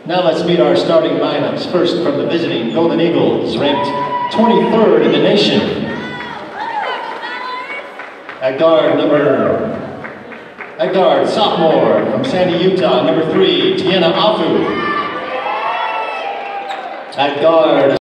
Now let's meet our starting lineups. First from the visiting Golden Eagles, ranked 23rd in the nation. At guard, sophomore from Sandy, Utah, number 3, Tiana Afu. At guard,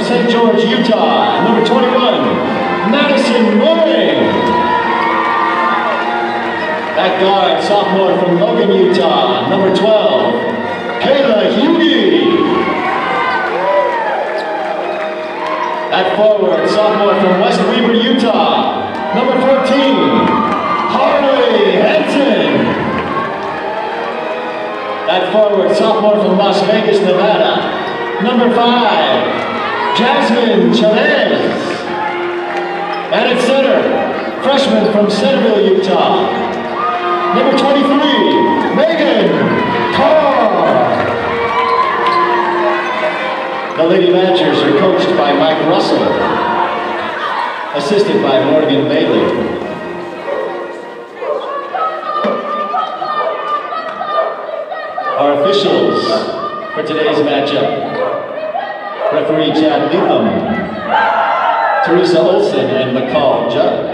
St. George, Utah, number 21, Madison Mooring. At guard, sophomore from Logan, Utah, number 12, Kayla Hughey. At forward, sophomore from West Weaver, Utah, number 14, Harley Henson. At forward, sophomore from Las Vegas, Nevada, number 5, Jasmine Chavez. And at center, freshman from Centerville, Utah, number 23, Megan Carr. The Lady Badgers are coached by Mike Russell, assisted by Morgan Bailey. Our officials for today's matchup: referee Chad Beetham, Teresa Olson, and McCall Judd.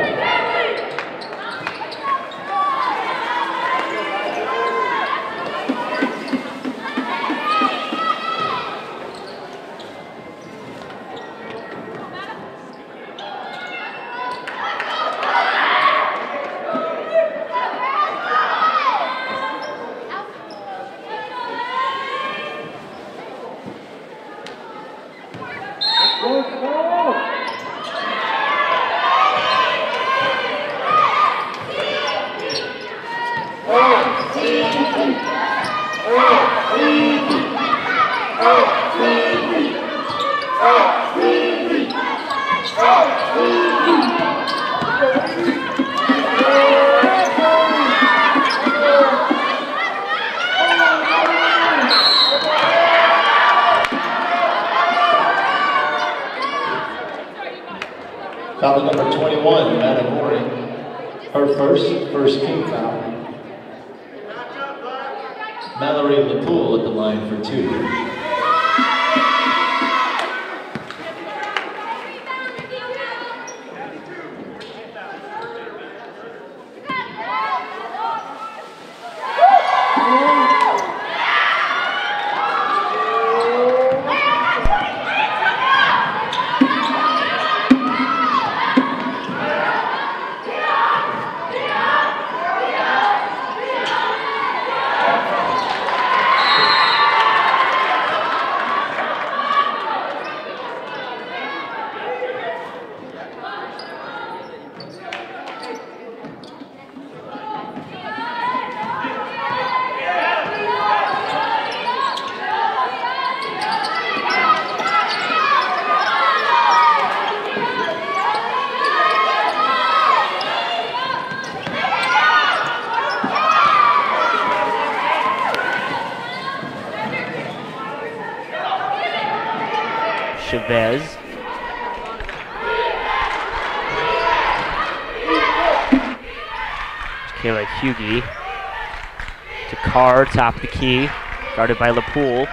Foul number 21, Anna Mori. Her first team foul. Mallory LaPoole at the line for 2. Chavez. Kayla Hughey to Carr, top of the key, guarded by LaPoole.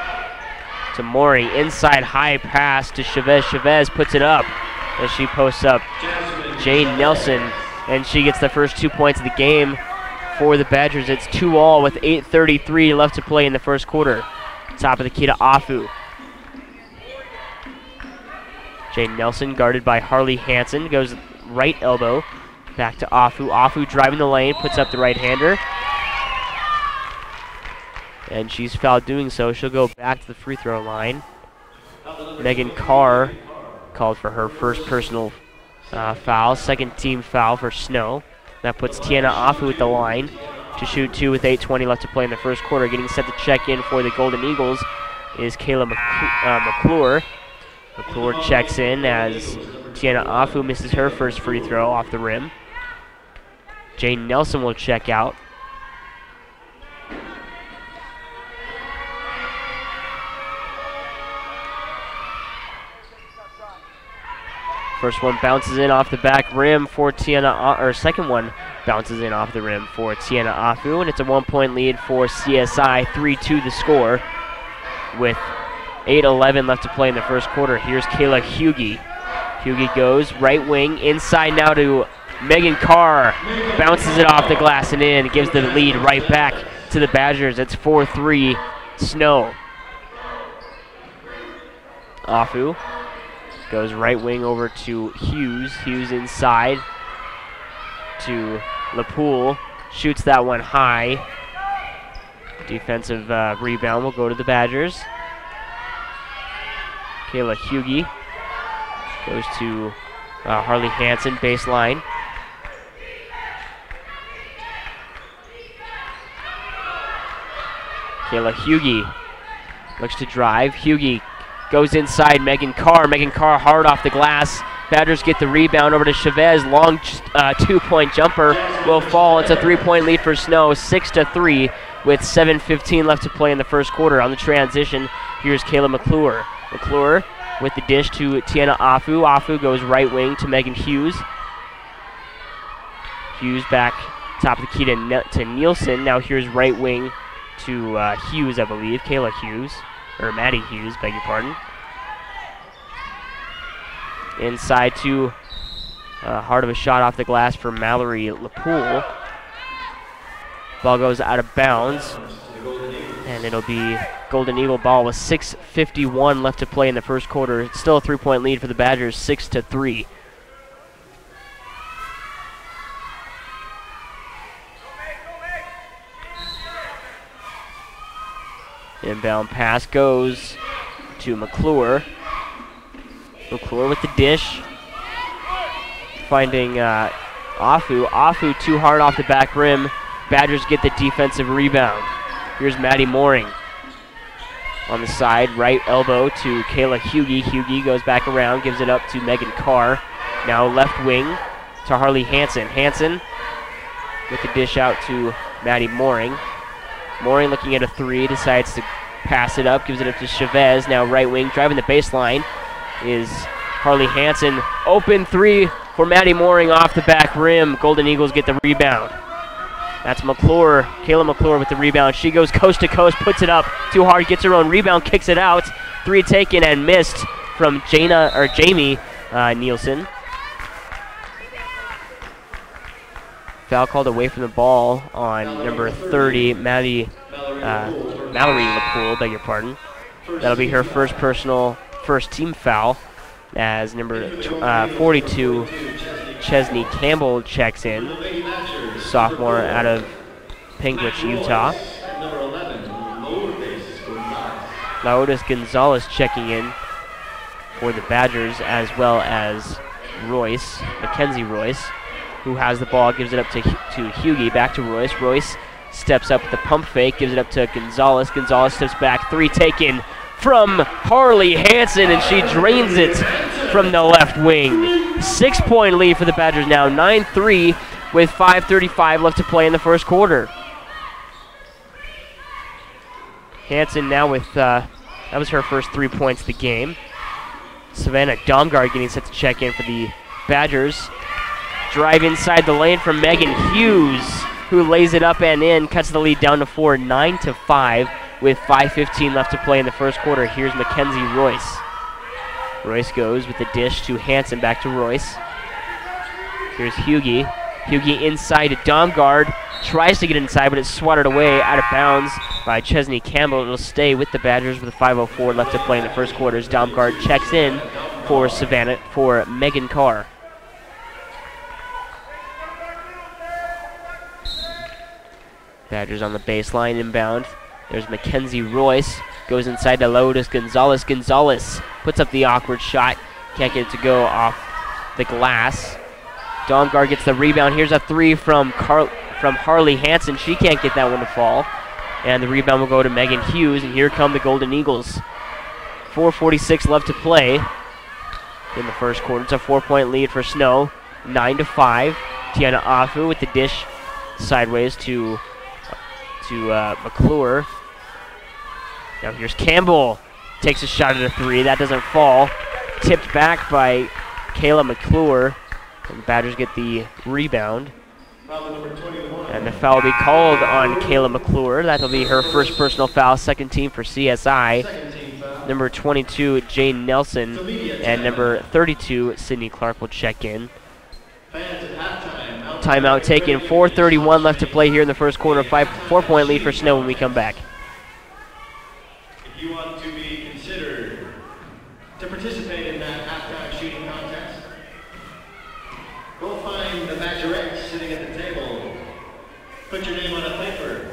To Mori, inside high pass to Chavez. Chavez puts it up as she posts up Jane Nelson, and she gets the first 2 points of the game for the Badgers. It's 2-all with 8:33 left to play in the first quarter. Top of the key to Afu. Jane Nelson, guarded by Harley Hansen, goes right elbow Back to Afu. Afu driving the lane, puts up the right-hander. And she's fouled doing so. She'll go back to the free throw line. Megan Carr called for her first personal foul, second team foul for Snow. That puts Tiana Afu at the line to shoot 2 with 8:20 left to play in the first quarter. Getting set to check in for the Golden Eagles is Kayla McClure. McClure checks in as Tiana Afu misses her first free throw off the rim. Jane Nelson will check out. First one bounces in off the back rim for Tiana, or second one bounces in off the rim for Tiana Afu, and it's a 1-point lead for CSI, 3-2 the score, with 8:11 left to play in the first quarter. Here's Kayla Hughie. Hughie goes right wing, inside now to Megan Carr, bounces it off the glass and in, gives the lead right back to the Badgers. It's 4-3 Snow. Afu goes right wing over to Hughes. Hughes inside to LaPoole. Shoots that one high. Defensive rebound will go to the Badgers. Kayla Hughie goes to Harley Hansen, baseline. Kayla Hughie looks to drive. Hughie goes inside Megan Carr. Megan Carr hard off the glass. Badgers get the rebound over to Chavez. Long 2-point jumper will fall. It's a 3-point lead for Snow, 6-3 with 7:15 left to play in the first quarter. On the transition, here's Kayla McClure. McClure with the dish to Tiana Afu. Afu goes right wing to Megan Hughes. Hughes back top of the key to Nielsen. Now here's right wing to Hughes, I believe. Kayla Hughes. Or Maddie Hughes, beg your pardon. Inside to hard of a shot off the glass for Mallory LaPoole. Ball goes out of bounds. And it'll be Golden Eagle ball with 6:51 left to play in the first quarter. It's still a 3-point lead for the Badgers, 6-3. Inbound pass goes to McClure. McClure with the dish. Finding Afu. Afu too hard off the back rim. Badgers get the defensive rebound. Here's Maddie Mooring. On the side, right elbow to Kayla Hughie. Hughie goes back around, gives it up to Megan Carr. Now left wing to Harley Hansen. Hansen with the dish out to Maddie Mooring. Mooring looking at a three, decides to pass it up, gives it up to Chavez. Now right wing, driving the baseline is Harley Hansen. Open three for Maddie Mooring off the back rim. Golden Eagles get the rebound. That's McClure, Kayla McClure with the rebound. She goes coast to coast, puts it up too hard, gets her own rebound, kicks it out. Three taken and missed from Jamie Nielsen. Foul called away from the ball on number 30, Mallory LaPoole, beg your pardon. That'll be her first team foul as number 42, Chesney Campbell checks in. Sophomore out of Pingwich, Utah. Laotis Gonzalez checking in for the Badgers, as well as Royce, Mackenzie Royce, who has the ball, gives it up to Hughie, back to Royce. Royce steps up with the pump fake, gives it up to Gonzalez. Gonzalez steps back, three taken from Harley Hansen, and she drains it from the left wing. 6-point lead for the Badgers now, 9-3 with 5:35 left to play in the first quarter. Hansen now with, that was her first 3 points of the game. Savannah Domgard getting set to check in for the Badgers. Drive inside the lane from Megan Hughes, who lays it up and in, cuts the lead down to 4, 9-5 with 5:15 left to play in the first quarter. Here's Mackenzie Royce. Royce goes with the dish to Hansen, back to Royce. Here's Hughie. Hughie inside to Domgard, tries to get inside, but it's swatted away out of bounds by Chesney Campbell. It'll stay with the Badgers with 5:04 left to play in the first quarter as Domgard checks in for Megan Carr. Badgers on the baseline inbound. There's Mackenzie Royce. Goes inside to Lourdes Gonzalez. Gonzalez puts up the awkward shot. Can't get it to go off the glass. Domgard gets the rebound. Here's a three from Harley Hansen. She can't get that one to fall. And the rebound will go to Megan Hughes. And here come the Golden Eagles. 4:46 left to play in the first quarter. It's a 4-point lead for Snow. 9-5. Tiana Afu with the dish sideways to McClure. Now here's Campbell. Takes a shot at a three. That doesn't fall. Tipped back by Kayla McClure. And the Badgers get the rebound. And the foul will be called on Kayla McClure. That'll be her first personal foul. Second team for CSI. Number 22, Jane Nelson. And number 32, Sydney Clark will check in. Timeout taken. 4:31 left to play here in the first quarter. 4-point lead for Snow when we come back. If you want to be considered to participate in that halftime shooting contest, go find the Badgerettes sitting at the table. Put your name on a paper,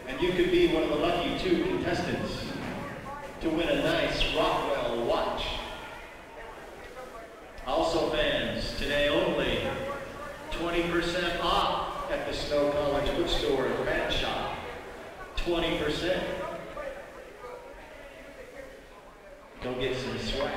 and you could be one of the lucky 2 contestants to win a nice Rockwell watch. Also fans, today only, 20% off at the Snow College Bookstore and Fan Shop. 20%. Go get some swag.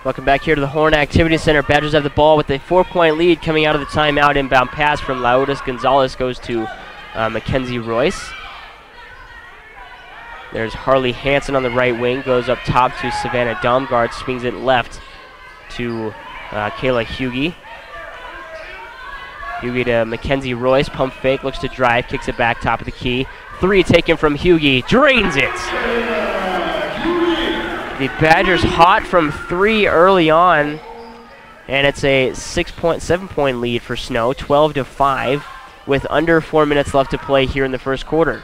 Welcome back here to the Horn Activity Center. Badgers have the ball with a 4-point lead coming out of the timeout. Inbound pass from Lourdes Gonzalez goes to Mackenzie Royce. There's Harley Hansen on the right wing. Goes up top to Savannah Domgard. Swings it left to Kayla Hughie. Hughie to Mackenzie Royce. Pump fake. Looks to drive. Kicks it back top of the key. 3 taken from Hughie. Drains it. The Badgers hot from 3 early on, and it's a 7-point lead for Snow, 12-5, with under 4 minutes left to play here in the first quarter.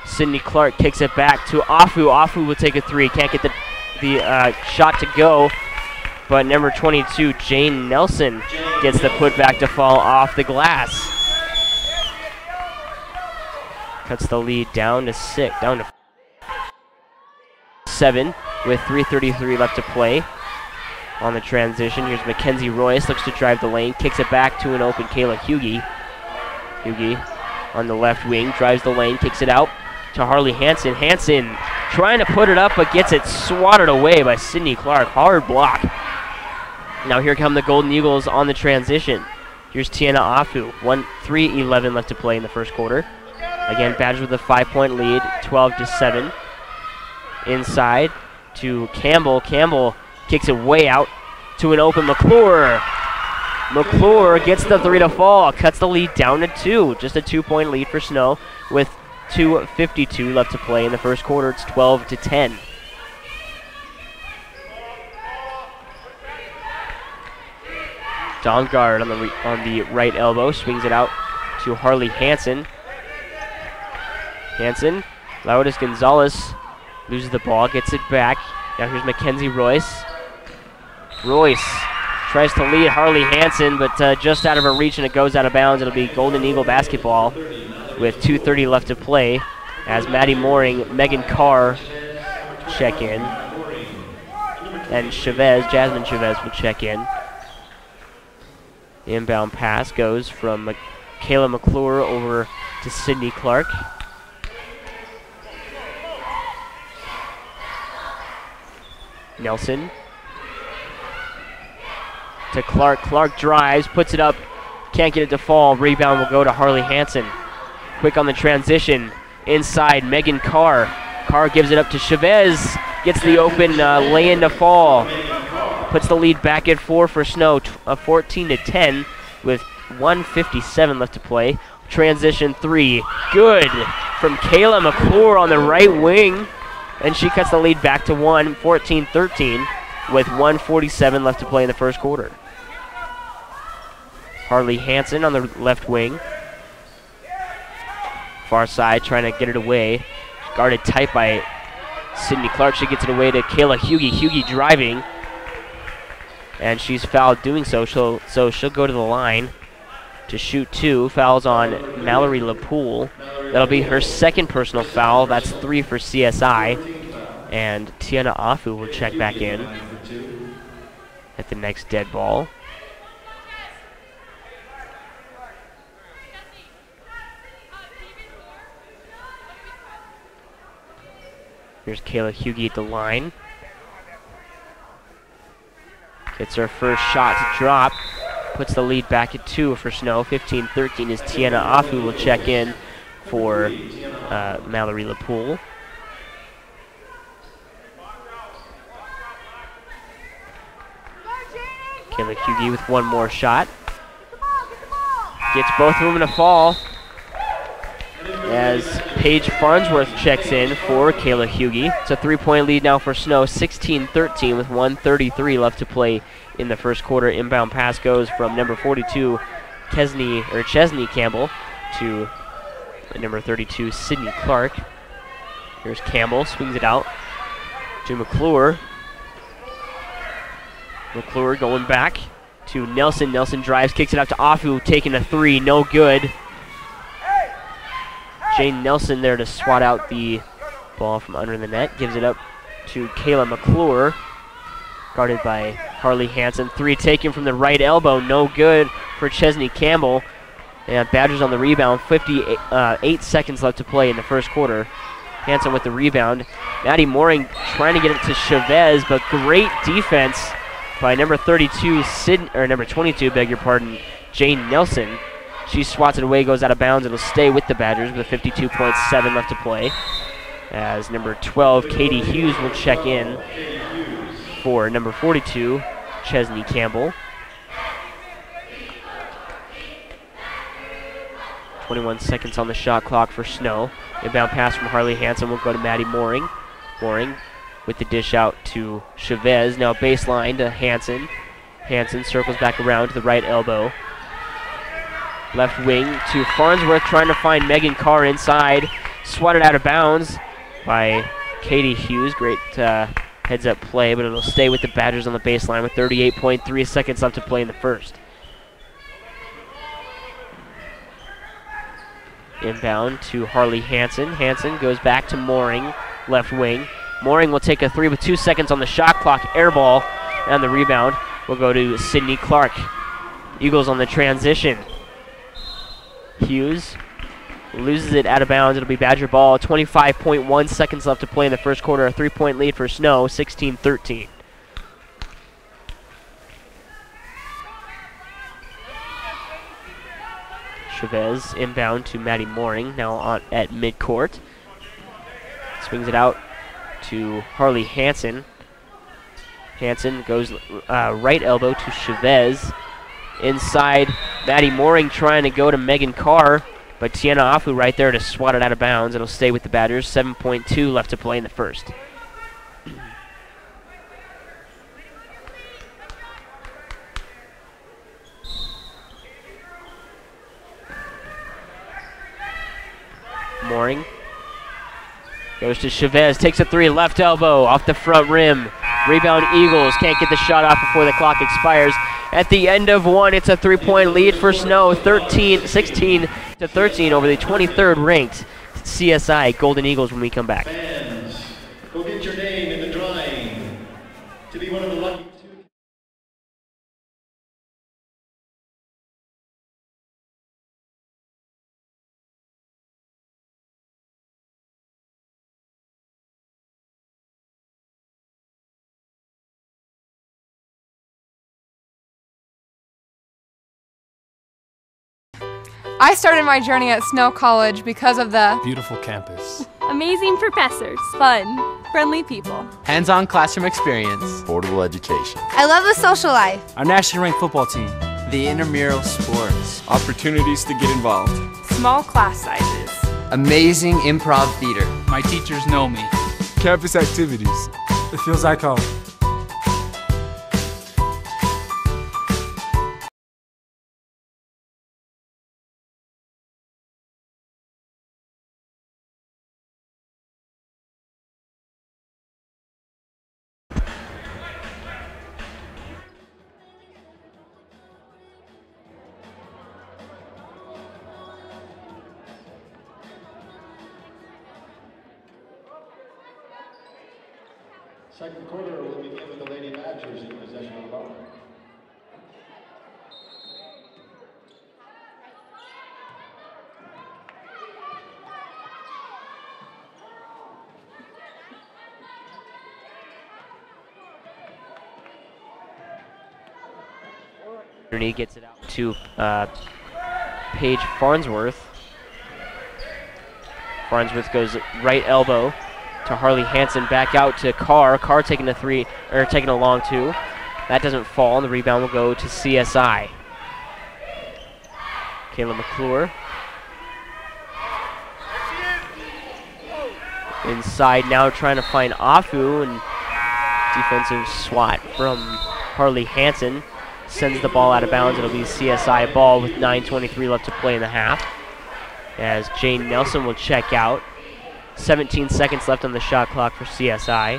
Sydney Clark kicks it back to Afu. Afu will take a 3. Can't get the shot to go, but number 22, Jane Nelson, gets the putback to fall off the glass. Cuts the lead down to 7 with 3:33 left to play on the transition. Here's Mackenzie Royce, looks to drive the lane, kicks it back to an open Kayla Hughie. Hughie on the left wing, drives the lane, kicks it out to Harley Hansen. Hansen trying to put it up, but gets it swatted away by Sydney Clark. Hard block. Now here come the Golden Eagles on the transition. Here's Tiana Afu, 3:11 left to play in the first quarter. Again, Badgers with a 5-point lead, 12-7. Inside to Campbell. Campbell kicks it way out to an open McClure. McClure gets the 3 to fall, cuts the lead down to 2. Just a 2-point lead for Snow with 2:52 left to play in the first quarter. It's 12-10. Domgard on the right elbow, swings it out to Harley Hansen. Hansen, Lourdes Gonzalez loses the ball, gets it back. Now here's Mackenzie Royce. Royce tries to lead Harley Hansen, but just out of her reach, and it goes out of bounds. It'll be Golden Eagle basketball with 2:30 left to play as Maddie Mooring, Megan Carr check in, and Jasmine Chavez will check in. The inbound pass goes from Kayla McClure over to Sydney Clark. Nelson to Clark. Clark drives, puts it up, can't get it to fall. Rebound will go to Harley Hansen. Quick on the transition. Inside, Megan Carr. Carr gives it up to Chavez. Gets the open lay-in to fall. Puts the lead back at 4 for Snow, 14-10 with 1:57 left to play. Transition 3, good from Kayla McClure on the right wing. and she cuts the lead back to 1, 14-13, with 1:47 left to play in the first quarter. Harley Hansen on the left wing. Far side, trying to get it away. Guarded tight by Sydney Clark. She gets it away to Kayla Hughie. Hughie driving, and she's fouled doing so. She'll go to the line to shoot 2. Fouls on Mallory LaPoole. That'll be her second personal foul. That's 3 for CSI. And Tiana Afu will check back in at the next dead ball. Here's Kayla Hughie at the line. Gets her first shot to drop. Puts the lead back at 2 for Snow. 15-13 as Tiana Afu will check in for Mallory LaPoole. Kayla Hughie with one more shot. Gets both of them to fall as Paige Farnsworth checks in for Kayla Hughie. It's a 3-point lead now for Snow, 16-13 with 1:33 left to play in the first quarter. Inbound pass goes from number 42, Chesney Campbell, to number 32, Sydney Clark. Here's Campbell, swings it out to McClure. McClure going back to Nelson. Nelson drives, kicks it out to Afu, taking a 3, no good. Jane Nelson there to swat out the ball from under the net. Gives it up to Kayla McClure, guarded by Harley Hansen. 3 taken from the right elbow, no good for Chesney Campbell. And Badgers on the rebound, 58 seconds left to play in the first quarter. Hansen with the rebound. Maddie Mooring trying to get it to Chavez, but great defense by number 22, number 22, beg your pardon, Jane Nelson. She swats it away, goes out of bounds. It'll stay with the Badgers with 52.7 left to play. As number 12, Katie Hughes, will check in for number 42, Chesney Campbell. 21 seconds on the shot clock for Snow. Inbound pass from Harley Hansen will go to Maddie Mooring. Mooring with the dish out to Chavez. Now baseline to Hansen. Hansen circles back around to the right elbow. Left wing to Farnsworth, trying to find Megan Carr inside. Swatted out of bounds by Katie Hughes. Great heads-up play, but it'll stay with the Badgers on the baseline with 38.3 seconds left to play in the first. Inbound to Harley Hansen. Hansen goes back to Mooring, left wing. Mooring will take a 3 with 2 seconds on the shot clock. Air ball, and the rebound will go to Sydney Clark. Eagles on the transition. Hughes loses it out of bounds. It'll be Badger ball. 25.1 seconds left to play in the first quarter. A 3-point lead for Snow, 16-13. Chavez inbound to Maddie Mooring, now at midcourt. Swings it out to Harley Hansen. Hansen goes right elbow to Chavez. Inside, Maddie Mooring trying to go to Megan Carr, but Tiana Afu right there to swat it out of bounds. It'll stay with the Badgers. 7.2 left to play in the first. Mooring goes to Chavez, takes a 3, left elbow, off the front rim. Rebound Eagles, can't get the shot off before the clock expires. At the end of one, it's a 3-point lead for Snow, 16-13 over the 23rd ranked CSI Golden Eagles when we come back. Fans, go get your name in the drawing to be one of the lucky 2. I started my journey at Snow College because of the beautiful campus, amazing professors, fun, friendly people, hands-on classroom experience, affordable education. I love the social life, our nationally ranked football team, the intramural sports, opportunities to get involved, small class sizes, amazing improv theater. My teachers know me. campus activities. It feels like home. Second quarter will begin with the Lady Badgers in possession of the ball. He gets it out to Paige Farnsworth. Farnsworth goes right elbow to Harley Hansen, back out to Carr. Carr taking a three, or taking a long two. That doesn't fall, and the rebound will go to CSI. Kayla McClure. Inside now, trying to find Afu, and defensive swat from Harley Hansen sends the ball out of bounds. It'll be CSI ball with 9:23 left to play in the half, as Jane Nelson will check out. 17 seconds left on the shot clock for CSI.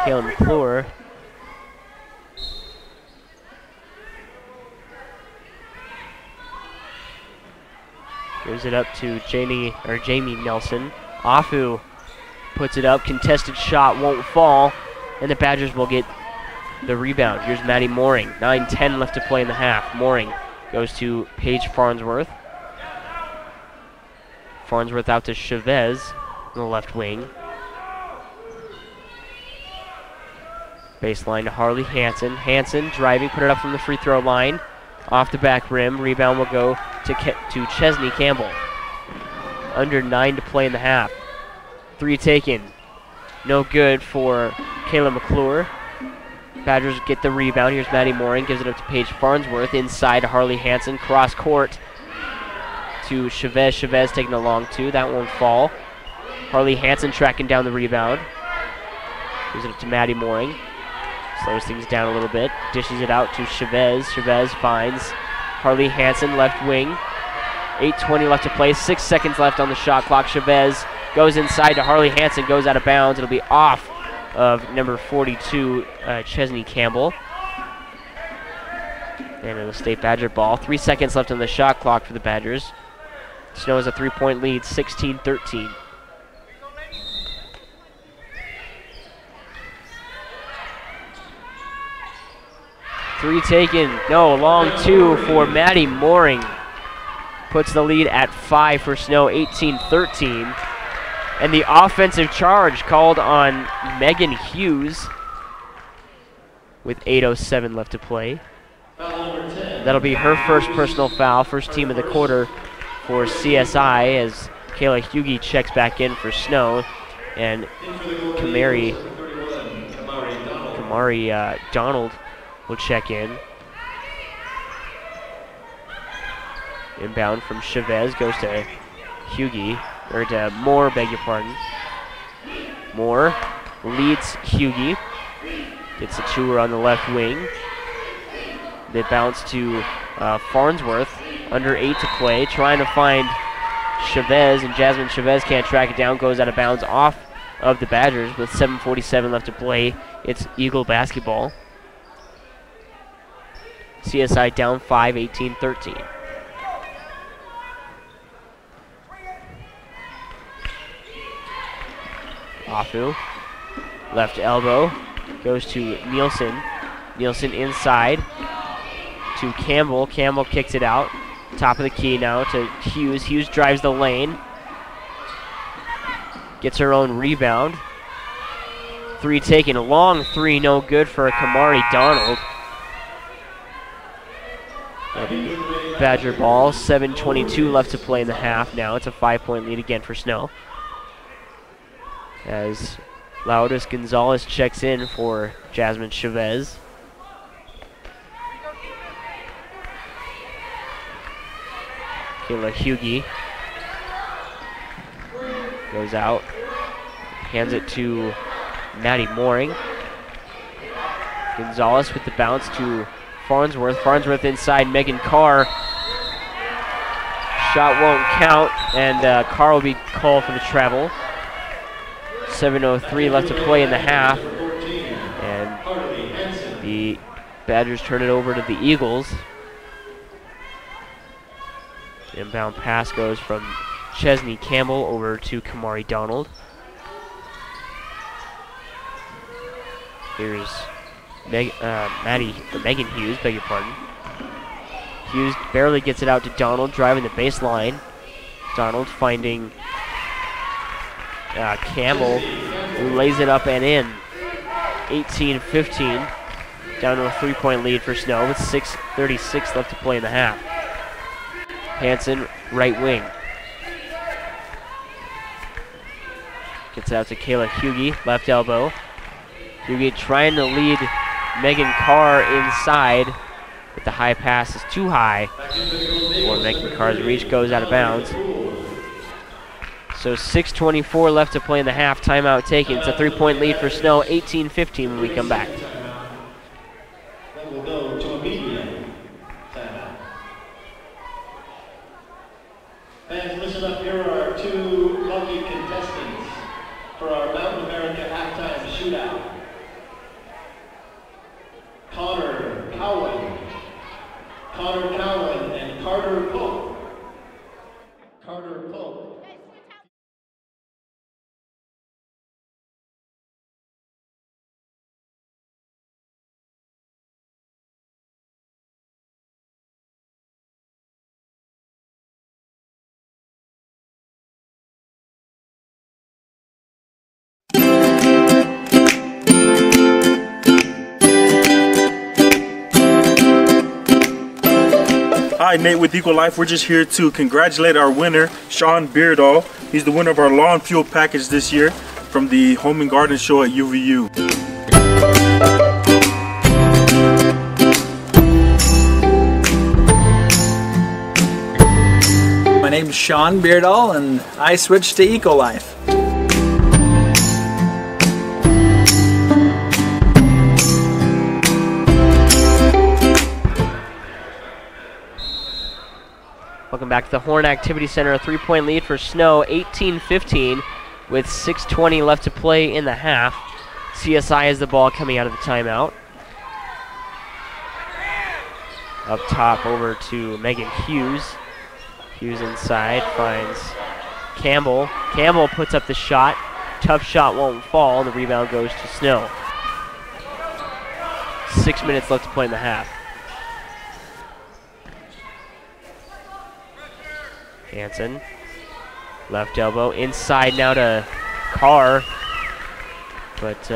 Kayla McClure gives it up to Jamie Nelson. Afu puts it up, contested shot won't fall, and the Badgers will get the rebound. Here's Maddie Mooring. 9:10 left to play in the half. Mooring goes to Paige Farnsworth. Farnsworth out to Chavez in the left wing. Baseline to Harley Hansen. Hansen driving, put it up from the free throw line. Off the back rim. Rebound will go to Chesney Campbell. Under 9 to play in the half. Three taken. No good for Kayla McClure. Badgers get the rebound. Here's Maddie Mooring. Gives it up to Paige Farnsworth. Inside to Harley Hansen. Cross court to Chavez. Chavez taking a long two. That won't fall. Harley Hansen tracking down the rebound. Gives it up to Maddie Mooring. Slows things down a little bit. Dishes it out to Chavez. Chavez finds Harley Hansen, left wing. 8:20 left to play. 6 seconds left on the shot clock. Chavez goes inside to Harley Hansen. Goes out of bounds. It'll be off of number 42, Chesney Campbell. And it'll stay Badger ball. 3 seconds left on the shot clock for the Badgers. Snow has a 3-point lead, 16-13. Three taken, no, long two for Maddie Mooring. Puts the lead at 5 for Snow, 18-13. And the offensive charge called on Megan Hughes with 8:07 left to play. That'll be her first personal foul, first team of the quarter for CSI, as Kayla Hughie checks back in for Snow, and Kamari Donald will check in. Inbound from Chavez goes to Hughie, or to Moore, beg your pardon. Moore leads Hughie, gets a tour on the left wing. They bounce to Farnsworth, under 8 to play, trying to find Chavez, and Jasmine Chavez can't track it down, goes out of bounds off of the Badgers with 7:47 left to play. It's Eagle basketball. CSI down 5, 18-13. Afu, left elbow, goes to Nielsen. Nielsen inside to Campbell. Campbell kicks it out. Top of the key now to Hughes. Hughes drives the lane. Gets her own rebound. Three taken. A long three, no good for Kamari Donald. Badger ball. 7:22 left to play in the half now. It's a 5-point lead again for Snow, as Lourdes Gonzalez checks in for Jasmine Chavez. Kayla Hughie goes out, hands it to Maddie Mooring. Gonzalez with the bounce to Farnsworth. Farnsworth inside Megan Carr. Shot won't count, and Carr will be called for the travel. 7:03 left to play in the half, and the Badgers turn it over to the Eagles. The inbound pass goes from Chesney Campbell over to Kamari Donald. Here's Megan Hughes, beg your pardon. Hughes barely gets it out to Donald, driving the baseline. Donald finding Campbell, who lays it up and in. 18-15, down to a 3-point lead for Snow with 6:36 left to play in the half. Hansen, right wing. Gets it out to Kayla Hughie, left elbow. Hughie trying to lead Megan Carr inside, but the high pass is too high for Megan Carr's reach, goes out of bounds. So 6:24 left to play in the half, timeout taken. It's a 3-point lead for Snow, 18-15 when we come back. Then we'll go to a media timeout. Fans, listen up, here are our two lucky contestants for our Mountain America halftime shootout. Connor Cowan and Carter Pope. Carter Pope. Hi, Nate with Equal Life. We're just here to congratulate our winner, Sean Beardall. He's the winner of our lawn fuel package this year from the Home and Garden Show at UVU. My name's Sean Beardall, and I switched to Eco Life. Welcome back to the Horn Activity Center. A 3-point lead for Snow, 18-15, with 6:20 left to play in the half. CSI has the ball coming out of the timeout. Up top over to Megan Hughes. Hughes inside, finds Campbell. Campbell puts up the shot. Tough shot won't fall. The rebound goes to Snow. 6 minutes left to play in the half. Hansen, left elbow, inside now to Carr, but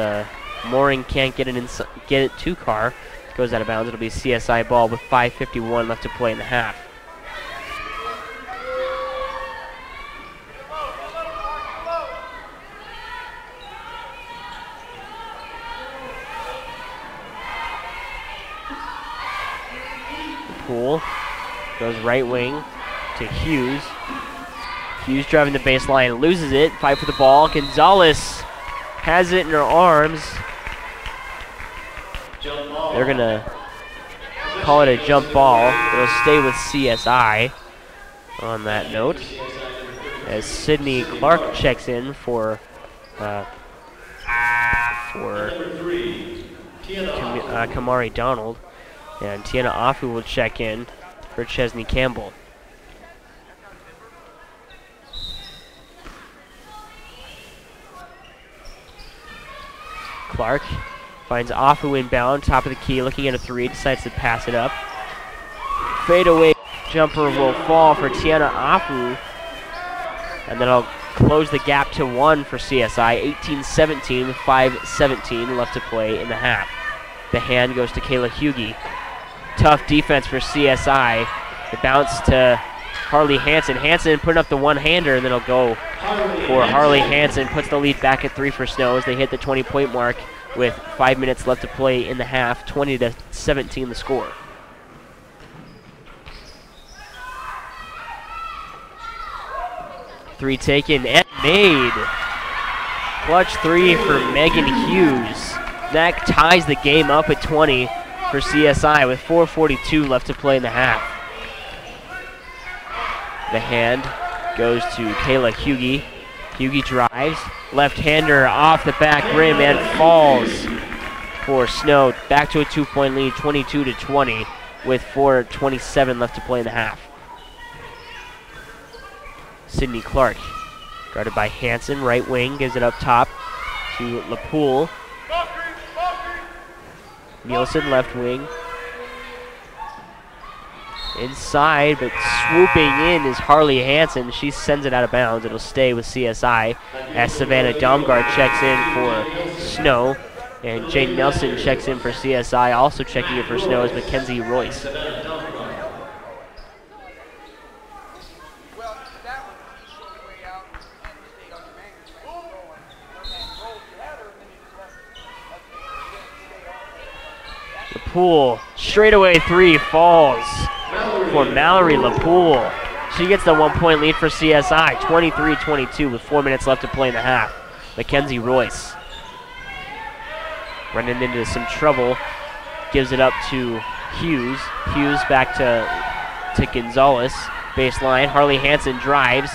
Mooring can't get it to Carr. Goes out of bounds. It'll be CSI ball with 5:51 left to play in the half. Poole goes right wing to Hughes. Hughes driving the baseline, loses it, fight for the ball. Gonzalez has it in her arms. They're gonna call it a jump ball. It'll stay with CSI on that note, as Sydney Clark checks in for Kamari Donald, and Tiana Afu will check in for Chesney Campbell. Clark finds Afu inbound, top of the key, looking at a three, decides to pass it up. Fadeaway jumper will fall for Tiana Afu, and then I'll close the gap to one for CSI, 18-17, 5:17 left to play in the half. The hand goes to Kayla Hughie. Tough defense for CSI. The bounce to Harley Hansen. Hansen putting up the one-hander, and then it'll go for Harley Hansen. Puts the lead back at 3 for Snow as they hit the 20-point mark with 5 minutes left to play in the half. 20-17 the score. Three taken and made. Clutch three for Megan Hughes. That ties the game up at 20 for CSI with 4:42 left to play in the half. The hand goes to Kayla Hughie. Hughie drives. Left-hander off the back rim and falls for Snow. Back to a 2-point lead, 22-20 with 4:27 left to play in the half. Sydney Clark, guarded by Hanson, right wing, gives it up top to LaPoole. Nielsen, left wing. Inside, but swooping in is Harley Hanson. She sends it out of bounds. It'll stay with CSI as Savannah Domgard checks in for Snow. And Jane Nelson checks in for CSI. Also checking in for Snow is Mackenzie Royce. LaPoole, straightaway three falls for Mallory LaPoole. She gets the 1-point lead for CSI, 23-22 with 4 minutes left to play in the half. Mackenzie Royce running into some trouble, gives it up to Hughes. Hughes back to Gonzalez, baseline. Harley Hanson drives,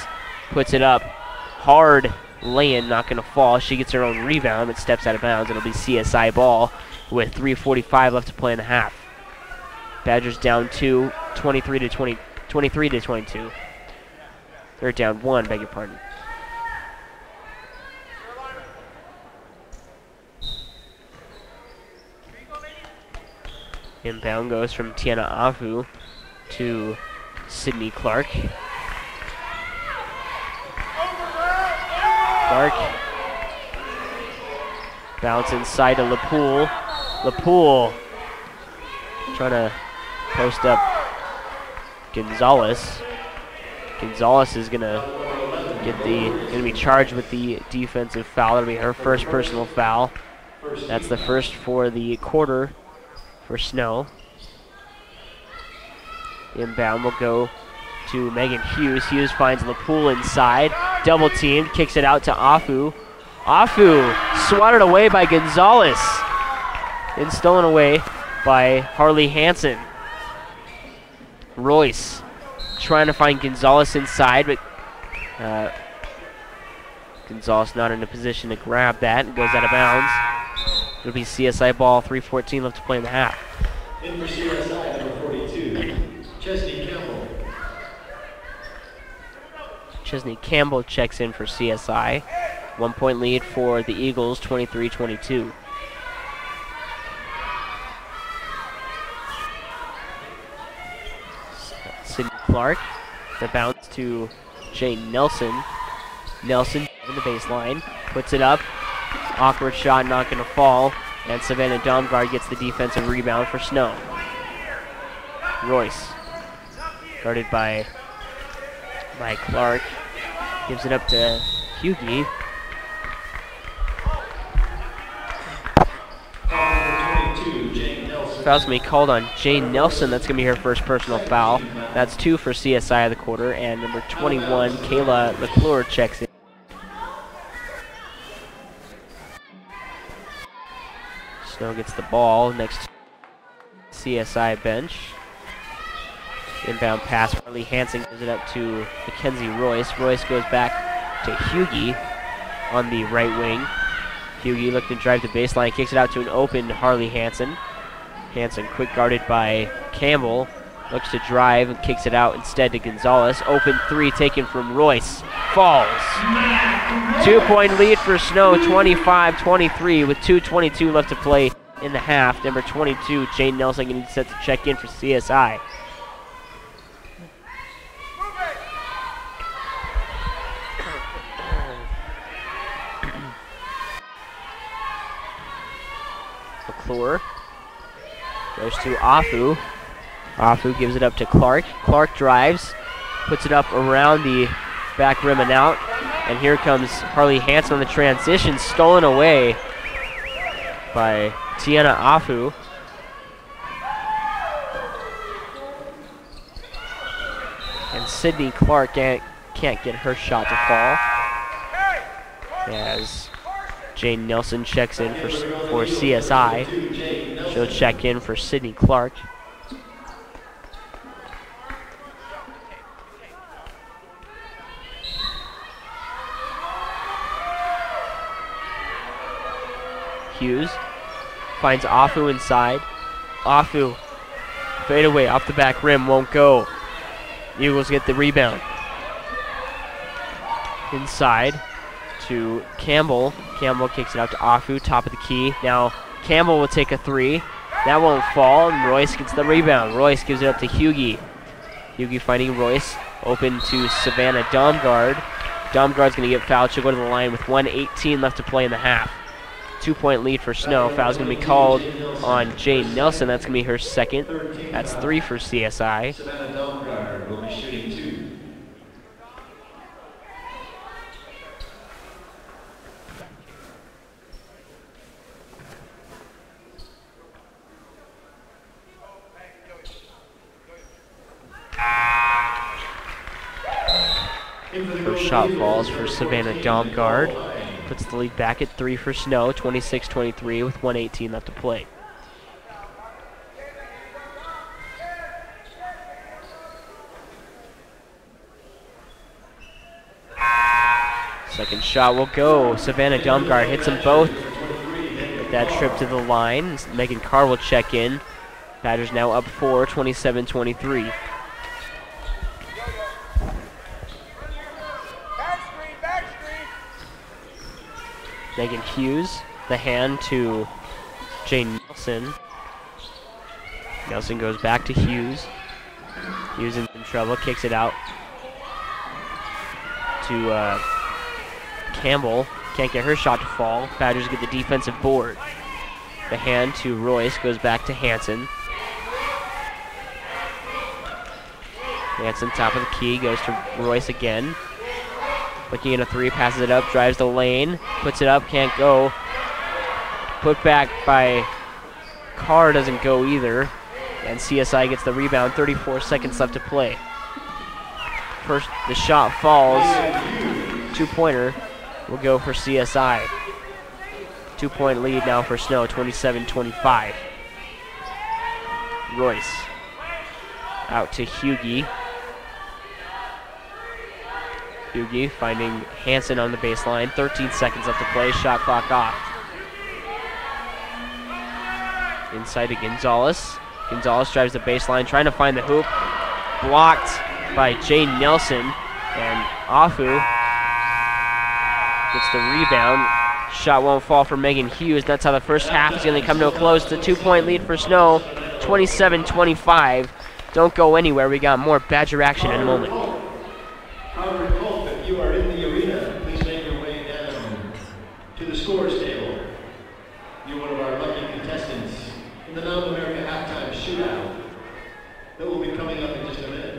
puts it up, hard lay-in, not gonna fall. She gets her own rebound, but steps out of bounds. It'll be CSI ball with 3:45 left to play in the half. Badgers down 2, 23-22. They're down 1, beg your pardon. Inbound goes from Tiana Afu to Sydney Clark. Clark bounce inside to LaPoole. LaPoole trying to post up Gonzalez. Gonzalez is gonna be charged with the defensive foul. That'll be her first personal foul. That's the first for the quarter for Snow. Inbound will go to Megan Hughes. Hughes finds LaPoole inside. Double teamed, kicks it out to Afu. Afu swatted away by Gonzalez and stolen away by Harley Hanson. Royce trying to find Gonzalez inside, but Gonzalez not in a position to grab that and goes out of bounds. It'll be CSI ball, 3:14 left to play in the half. In for CSI, number 42, Chesney Campbell. Chesney Campbell checks in for CSI. 1-point lead for the Eagles, 23-22. Sydney Clark, the bounce to Jane Nelson. Nelson in the baseline, puts it up. Awkward shot, not going to fall. And Savannah Domgard gets the defensive rebound for Snow. Royce, guarded by Clark, gives it up to Hughie. Foul's going to be called on Jane Nelson. That's going to be her first personal foul. That's 2 for CSI of the quarter. And number 21, Kayla McClure, checks in. Snow gets the ball next to CSI bench. Inbound pass, Harley Hanson gives it up to Mackenzie Royce. Royce goes back to Hughie on the right wing. Hughie looking to drive the baseline, kicks it out to an open Harley Hanson. Hanson quick guarded by Campbell. Looks to drive and kicks it out instead to Gonzalez. Open three taken from Royce. Falls. 2-point lead for Snow, 25-23 with 2:22 left to play in the half. Number 22, Jane Nelson, going to be set to check in for CSI. McClure goes to Afu. Afu gives it up to Clark. Clark drives, puts it up around the back rim and out. And here comes Harley Hanson on the transition, stolen away by Tiana Afu. And Sydney Clark can't get her shot to fall. As Jane Nelson checks in for CSI. She'll check in for Sydney Clark. Hughes finds Afu inside. Afu, fade away off the back rim, won't go. Eagles get the rebound. Inside to Campbell. Campbell kicks it out to Afu, top of the key. Now Campbell will take a three. That won't fall, and Royce gets the rebound. Royce gives it up to Hughie. Hughie finding Royce, open to Savannah Domgard. Domgard's going to get fouled. She'll go to the line with 1:18 left to play in the half. 2-point lead for Snow. Foul's going to be called on Jane Nelson. That's going to be her second. That's 3 for CSI. Savannah Domgard will be shooting 2. First shot falls for Savannah Domgard. Puts the lead back at 3 for Snow, 26-23 with 1:18 left to play. Second shot will go. Savannah Domgard hits them both with that trip to the line. Megan Carr will check in. Badgers now up 4, 27-23. Megan Hughes, the hand to Jane Nelson. Nelson goes back to Hughes. Hughes in trouble, kicks it out to Campbell. Can't get her shot to fall. Badgers get the defensive board. The hand to Royce goes back to Hanson. Hanson, top of the key, goes to Royce again. Looking at a three, passes it up, drives the lane, puts it up, can't go. Put back by Carr, doesn't go either. And CSI gets the rebound, 34 seconds left to play. First, the shot falls. 2-pointer will go for CSI. 2-point lead now for Snow, 27-25. Royce out to Hughie. Hughie finding Hanson on the baseline. 13 seconds left to play. Shot clock off. Inside to Gonzalez. Gonzalez drives the baseline, trying to find the hoop. Blocked by Jane Nelson. And Afu gets the rebound. Shot won't fall for Megan Hughes. That's how the first half is going to come to a close. It's a 2-point lead for Snow. 27-25. Don't go anywhere. We got more Badger action in a moment. If you are in the arena, please make your way down to the scores table. You're one of our lucky contestants in the Mount America halftime shootout that will be coming up in just a minute.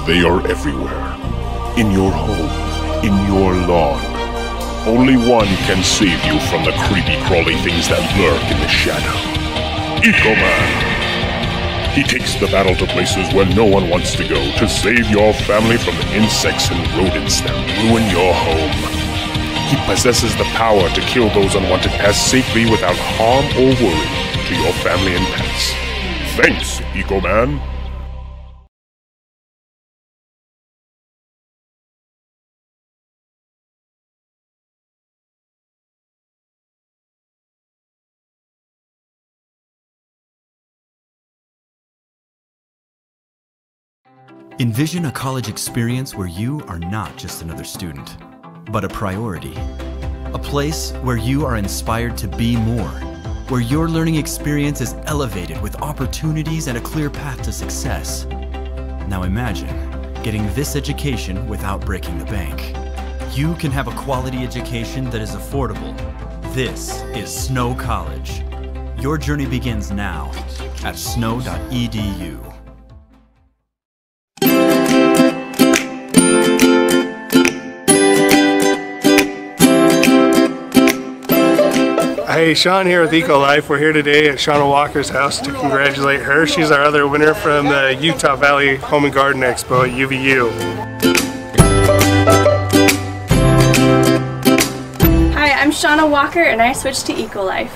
They are everywhere. In your home, in your lawn. Only one can save you from the creepy crawly things that lurk in the shadow. Eco-Man. He takes the battle to places where no one wants to go to save your family from the insects and rodents that ruin your home. He possesses the power to kill those unwanted pests safely without harm or worry to your family and pets. Thanks, Eco-Man. Envision a college experience where you are not just another student, but a priority. A place where you are inspired to be more, where your learning experience is elevated with opportunities and a clear path to success. Now imagine getting this education without breaking the bank. You can have a quality education that is affordable. This is Snow College. Your journey begins now at snow.edu. Hey, Sean here with EcoLife. We're here today at Shauna Walker's house to congratulate her. She's our other winner from the Utah Valley Home and Garden Expo at UVU. Hi, I'm Shauna Walker and I switched to EcoLife.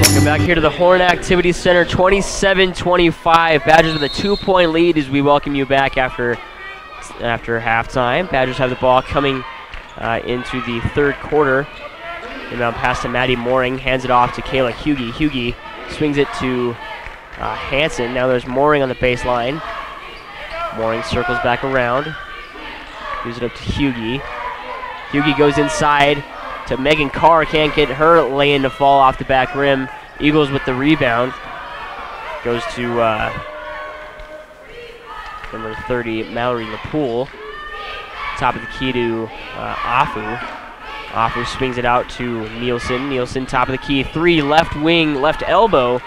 Welcome back here to the Horn Activity Center, 27-25. Badgers with a 2-point lead as we welcome you back after halftime. Badgers have the ball coming into the third quarter. Inbound pass to Maddie Mooring, hands it off to Kayla Hughie. Hughie swings it to Hanson. Now there's Mooring on the baseline. Mooring circles back around. Gives it up to Hughie. Hughie goes inside to Megan Carr. Can't get her lane to fall off the back rim. Eagles with the rebound. Goes to number 30, Mallory LaPoole. Top of the key to Afu. Afu swings it out to Nielsen. Nielsen, top of the key. 3, left wing, left elbow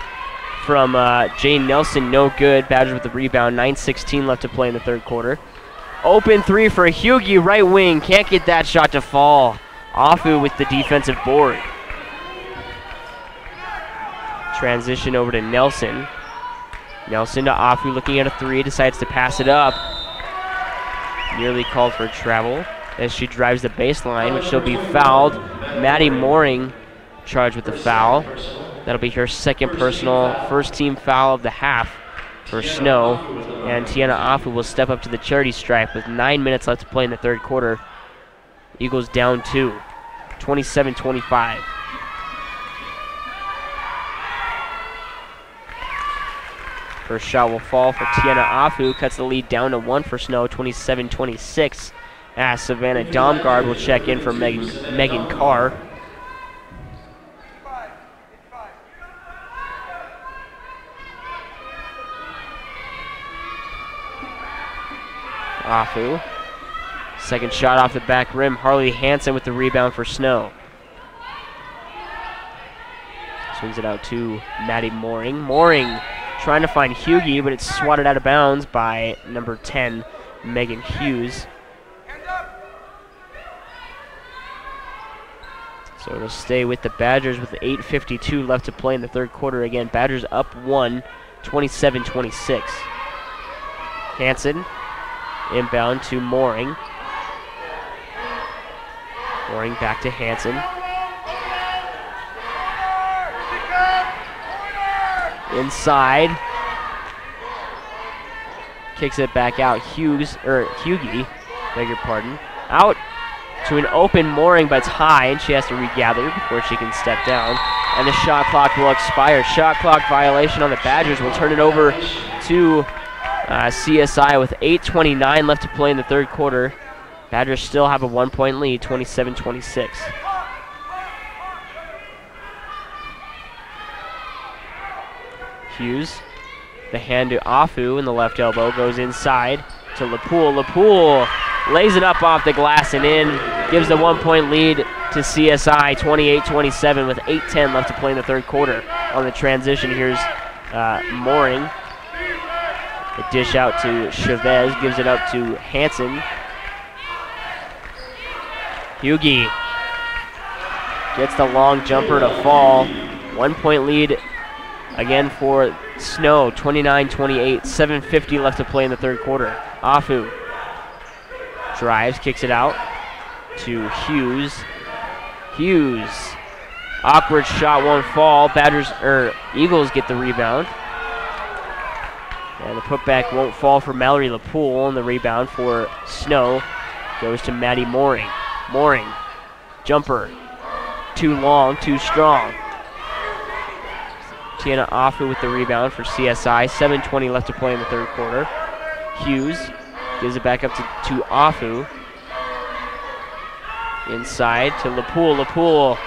from Jane Nelson. No good. Badgers with the rebound. 9:16 left to play in the third quarter. Open 3 for Hughie, right wing. Can't get that shot to fall. Afu with the defensive board. Transition over to Nelson. Nelson to Afu, looking at a 3, decides to pass it up. Nearly called for travel as she drives the baseline, which she'll be fouled. Maddie Mooring charged with the foul. That'll be her second personal, first team foul of the half for Snow. And Tiana Afu will step up to the charity stripe with 9 minutes left to play in the third quarter. Eagles down 2, 27-25. First shot will fall for Tiana Afu, cuts the lead down to 1 for Snow, 27-26. As Savannah Domgard will check in for Megan Carr. Afu. Second shot off the back rim. Harley Hansen with the rebound for Snow. Swings it out to Maddie Mooring. Mooring trying to find Hughie, but it's swatted out of bounds by number 10, Megan Hughes. So it'll stay with the Badgers with 8:52 left to play in the third quarter. Again, Badgers up 1, 27-26. Hansen inbound to Mooring. Mooring back to Hansen. Inside. Kicks it back out. Hughie, beg your pardon. Out to an open Mooring, but it's high, and she has to regather before she can step down. And the shot clock will expire. Shot clock violation on the Badgers. We'll turn it over to CSI with 8:29 left to play in the third quarter. Badgers still have a 1-point lead, 27-26. Hughes, the hand to Afu in the left elbow, goes inside to LaPoole. LaPoole lays it up off the glass and in, gives the 1-point lead to to CSI, 28-27 with 8:10 left to play in the third quarter. On the transition, here's Mooring. A dish out to Chavez, gives it up to Hansen. Hugie gets the long jumper to fall. 1 point lead again for Snow, 29-28, 7:50 left to play in the third quarter. Afu drives, kicks it out to Hughes. Hughes, awkward shot, won't fall. Eagles get the rebound. And the putback won't fall for Mallory LaPoole, and the rebound for Snow goes to Maddie Mooring. Mooring, jumper, too long, too strong. Tiana Afu with the rebound for CSI, 7:20 left to play in the third quarter. Hughes gives it back up to Afu. Inside to LaPoole. LaPoole,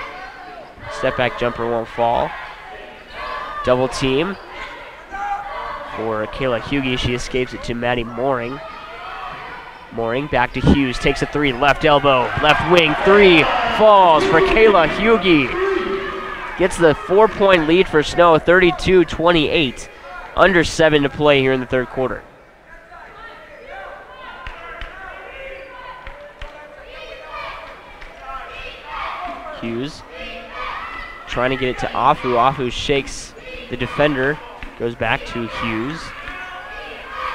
step back jumper won't fall. Double team for Kayla Hugie. She escapes it to Maddie Mooring. Mooring back to Hughes, takes a three, left elbow, left wing, three, falls for Kayla Hugie. Gets the 4-point lead for Snow, 32-28. Under 7 to play here in the third quarter. Hughes trying to get it to Afu. Afu shakes the defender, goes back to Hughes.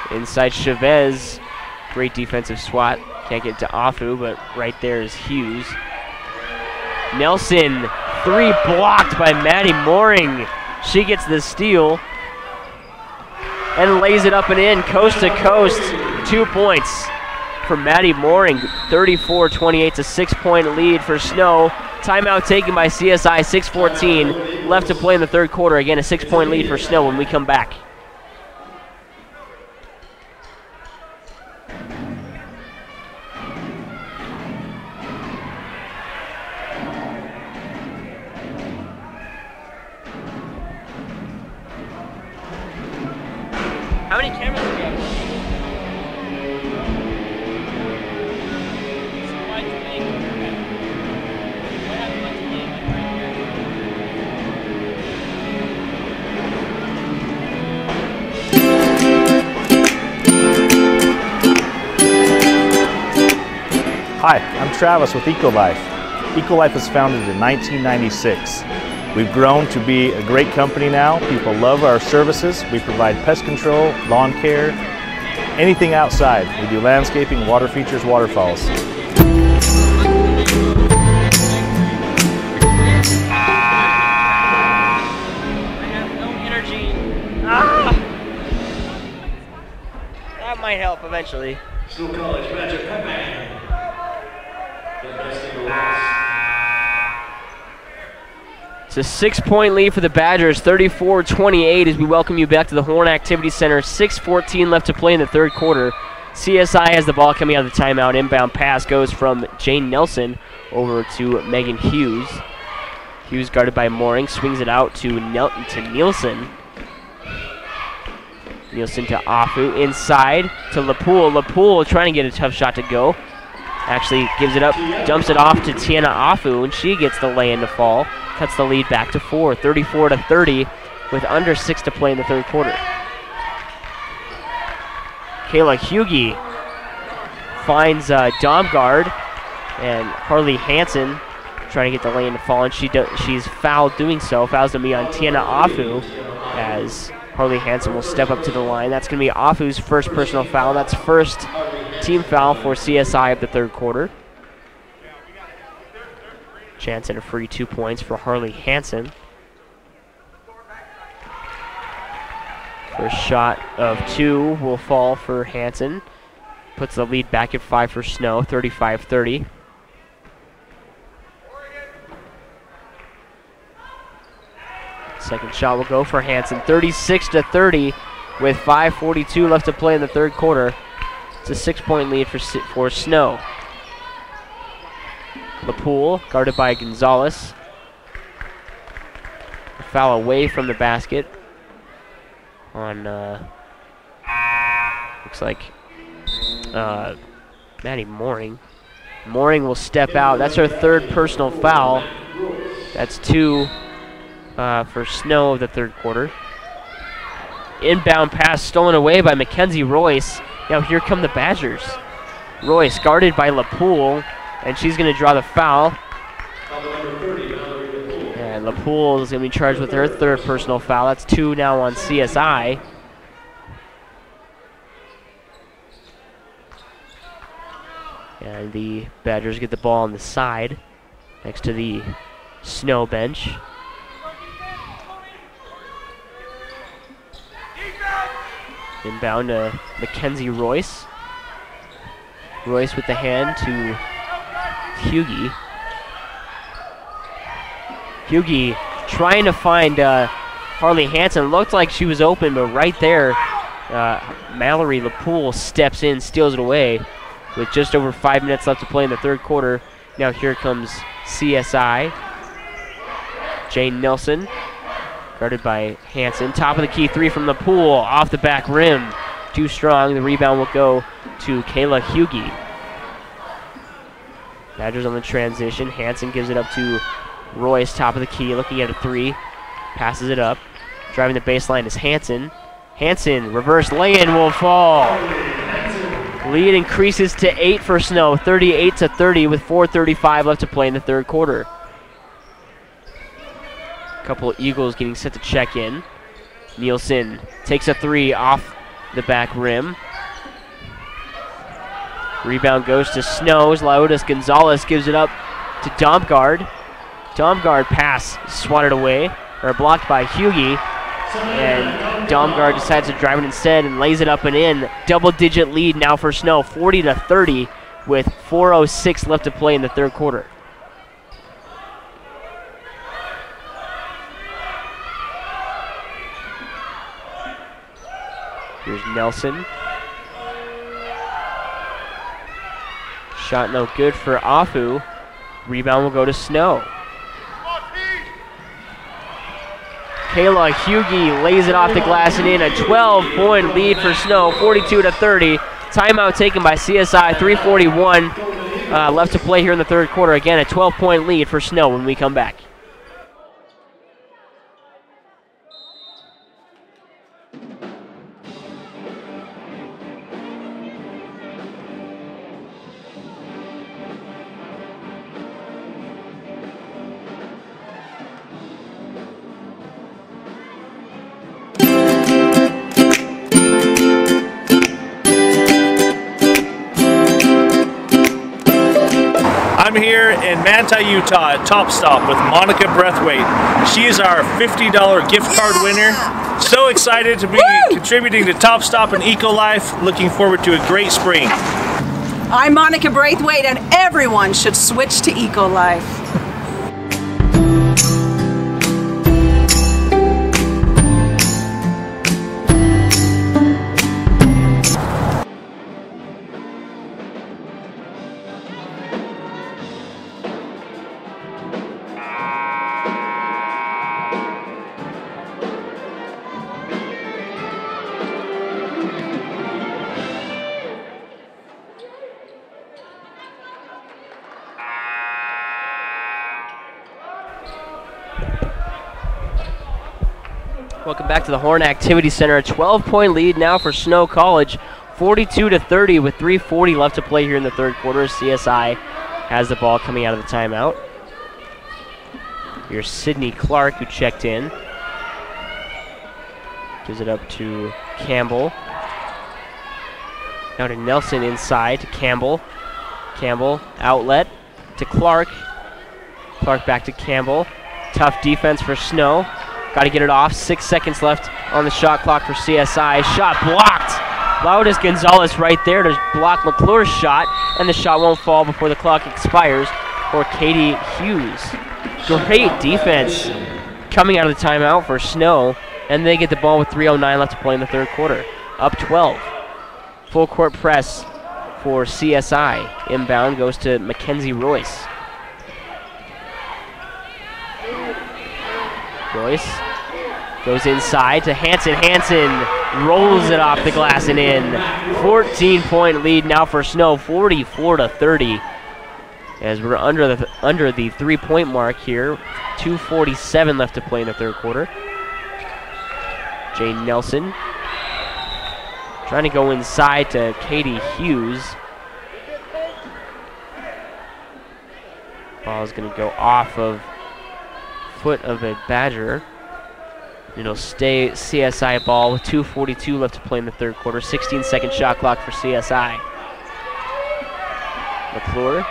Inside Chavez, great defensive swat. Can't get to Afu, but right there is Hughes. Nelson, three blocked by Maddie Mooring. She gets the steal and lays it up and in, coast to coast. 2 points for Maddie Mooring. 34-28, it's a 6-point lead for Snow. Timeout taken by CSI, 6:14 left to play in the third quarter. Again, a 6-point lead for Snow when we come back. How many cameras do we have? Hi, I'm Travis with EcoLife. EcoLife was founded in 1996. We've grown to be a great company now. People love our services. We provide pest control, lawn care, anything outside. We do landscaping, water features, waterfalls. I have no energy. That might help eventually. School College Badger Pepman. It's a 6-point lead for the Badgers, 34-28 as we welcome you back to the Horn Activity Center. 6:14 left to play in the third quarter. CSI has the ball coming out of the timeout. Inbound pass goes from Jane Nelson over to Megan Hughes. Hughes guarded by Mooring, swings it out to Nielsen. Nielsen to Afu, inside to LaPoole. LaPoole trying to get a tough shot to go. Actually gives it up, dumps it off to Tiana Afu, and she gets the lay-in to fall. Cuts the lead back to 4, 34-30, with under 6 to play in the third quarter. Kayla Hugie finds Domgard, and Harley Hansen trying to get the lay-in to fall, and she's fouled doing so. Fouls to be on Tiana Afu, as Harley Hansen will step up to the line. That's going to be Afu's first personal foul. That's first team foul for CSI of the third quarter. Chance at a free 2 points for Harley Hansen. First shot of 2 will fall for Hansen. Puts the lead back at 5 for Snow, 35-30. Second shot will go for Hansen, 36-30 with 5:42 left to play in the third quarter. It's a 6-point lead for Snow. LaPoole, guarded by Gonzalez. A foul away from the basket on, looks like Maddie Mooring. Mooring will step out. That's her third personal foul. That's 2 for Snow of the third quarter. Inbound pass stolen away by Mackenzie Royce. Now here come the Badgers. Royce guarded by LaPoole, and she's going to draw the foul. And LaPoole is going to be charged with her third personal foul. That's 2 now on CSI. And the Badgers get the ball on the side next to the Snow bench. Inbound to Mackenzie Royce. Royce with the hand to Hughie. Hughie trying to find Harley Hansen. Looked like she was open, but right there, Mallory LaPoole steps in, steals it away with just over 5 minutes left to play in the third quarter. Now here comes CSI. Jane Nelson, guarded by Hansen. Top of the key 3 from LaPoole, off the back rim. Too strong. The rebound will go to Kayla Hughie. Badgers on the transition. Hansen gives it up to Royce, top of the key, looking at a 3. Passes it up. Driving the baseline is Hansen. Hansen, reverse lay-in will fall. Lead increases to 8 for Snow, 38-30 with 4:35 left to play in the third quarter. Couple of Eagles getting set to check in. Nielsen takes a 3 off the back rim. Rebound goes to Snows. Laodas Gonzalez gives it up to Domgard. Domgard pass swatted away, or blocked by Hughie. And Domgard decides to drive it instead and lays it up and in. Double-digit lead now for Snow, 40-30 with 4:06 left to play in the third quarter. Here's Nelson. Shot no good for Afu. Rebound will go to Snow. Kayla Hughie lays it off the glass and in. A 12-point lead for Snow, 42-30. Timeout taken by CSI, 3:41 left to play here in the third quarter. Again, a 12-point lead for Snow when we come back. I'm here in Manti, Utah at Top Stop with Monica Breathwaite. She is our $50 gift card winner. So excited to be contributing to Top Stop and EcoLife. Looking forward to a great spring. I'm Monica Braithwaite, and everyone should switch to EcoLife. Welcome back to the Horn Activity Center. A 12-point lead now for Snow College, 42-30 with 3:40 left to play here in the third quarter. CSI has the ball coming out of the timeout. Here's Sydney Clark, who checked in. Gives it up to Campbell. Now to Nelson inside to Campbell. Campbell outlet to Clark. Clark back to Campbell. Tough defense for Snow. Got to get it off. 6 seconds left on the shot clock for CSI. Shot blocked. Laodas Gonzalez right there to block McClure's shot, and the shot won't fall before the clock expires for Katie Hughes. Great defense coming out of the timeout for Snow, and they get the ball with 3:09 left to play in the third quarter. Up 12. Full court press for CSI. Inbound goes to Mackenzie Royce. Royce goes inside to Hansen. Hansen rolls it off the glass and in. 14-point lead now for Snow, 44-30 as we're under the 3-point mark here. 2:47 left to play in the third quarter. Jane Nelson trying to go inside to Katie Hughes. Ball is going to go off of foot of a Badger. It'll stay CSI ball with 2:42 left to play in the third quarter. 16-second shot clock for CSI. McClure,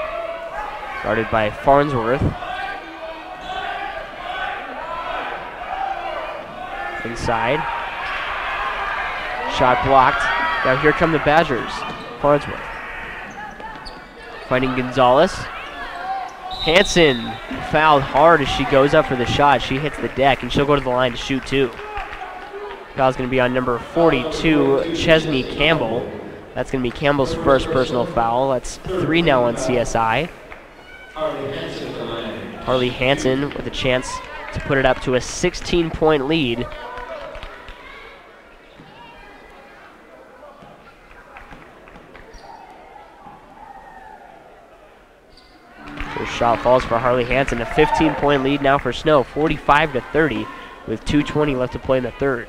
guarded by Farnsworth. Inside. Shot blocked. Now here come the Badgers. Farnsworth. Fighting Gonzalez. Hanson fouled hard as she goes up for the shot. She hits the deck, and she'll go to the line to shoot two. Foul's going to be on number 42, Chesney Campbell. That's going to be Campbell's first personal foul. That's 3 now on CSI. Harley Hanson with a chance to put it up to a 16-point lead. First shot falls for Harley Hanson. A 15-point lead now for Snow, 45-30, with 2:20 left to play in the third.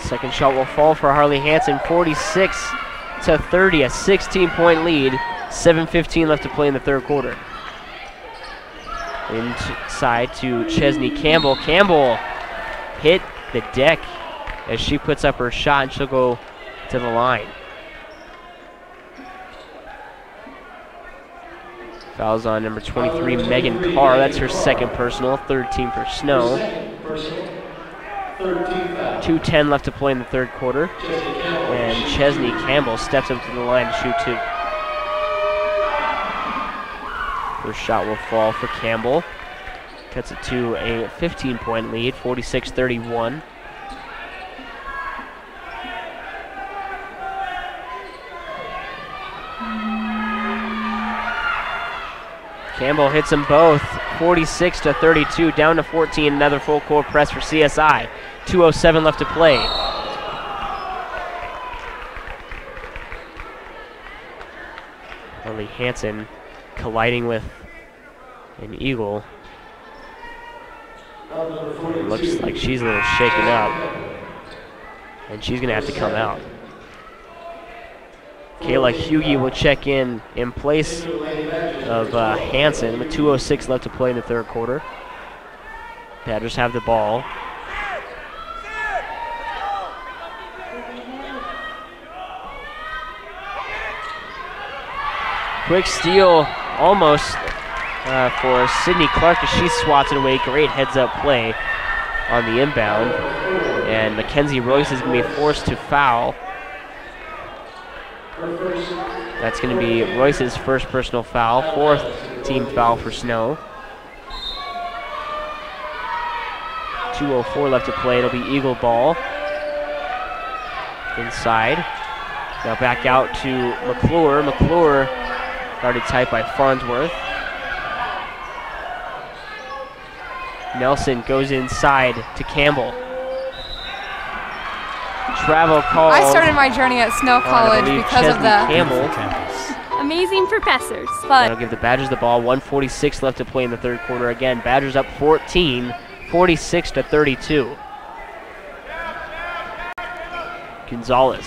Second shot will fall for Harley Hanson, 46-30, a 16-point lead, 7:15 left to play in the third quarter. Inside to Chesney Campbell. Campbell hit the deck as she puts up her shot, and she'll go to the line. Fouls on number 23, Megan Carr. That's her second personal, third team for Snow. 2:10 left to play in the third quarter. And Chesney Campbell steps up to the line to shoot two. First shot will fall for Campbell. Cuts it to a 15-point lead, 46-31. Campbell hits them both, 46-32, down to 14. Another full court press for CSI. 2:07 left to play. Harley Hanson colliding with an Eagle. It looks like she's a little shaken up, and she's going to have to come out. Kayla Hughie will check in place of Hanson with 2:06 left to play in the third quarter. Badgers have the ball. Quick steal almost for Sydney Clark as she swats it away. Great heads-up play on the inbound. And Mackenzie Royce is going to be forced to foul. That's going to be Royce's first personal foul, fourth team foul for Snow. 2:04 left to play. It'll be Eagle ball. Inside. Now back out to McClure. McClure guarded tight by Farnsworth. Nelson goes inside to Campbell. Travel call. I started my journey at Snow College because of the amazing professors. That'll give the Badgers the ball. 1:46 left to play in the third quarter. Again, Badgers up 14, 46-32. Gonzalez.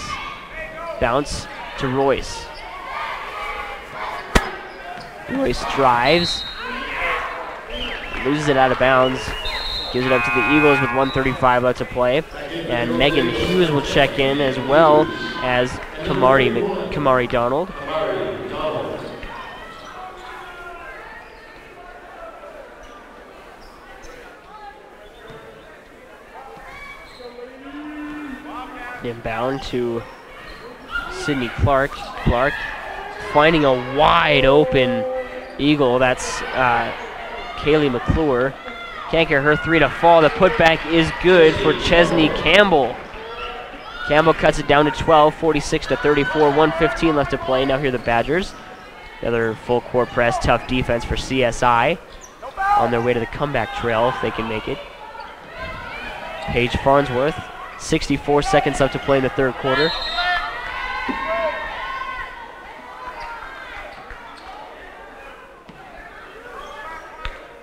Bounce to Royce. Royce drives. Loses it out of bounds. Gives it up to the Eagles with 1:35 left to play. And Megan Hughes will check in, as well as Kamari Donald. Inbound to Sydney Clark. Clark finding a wide open Eagle. That's Kaylee McClure. Can't get her three to fall. The putback is good for Chesney Campbell. Campbell cuts it down to 12, 46-34, 1:15 left to play. Now here are the Badgers. Another full court press, tough defense for CSI. On their way to the comeback trail if they can make it. Paige Farnsworth 64 seconds left to play in the third quarter.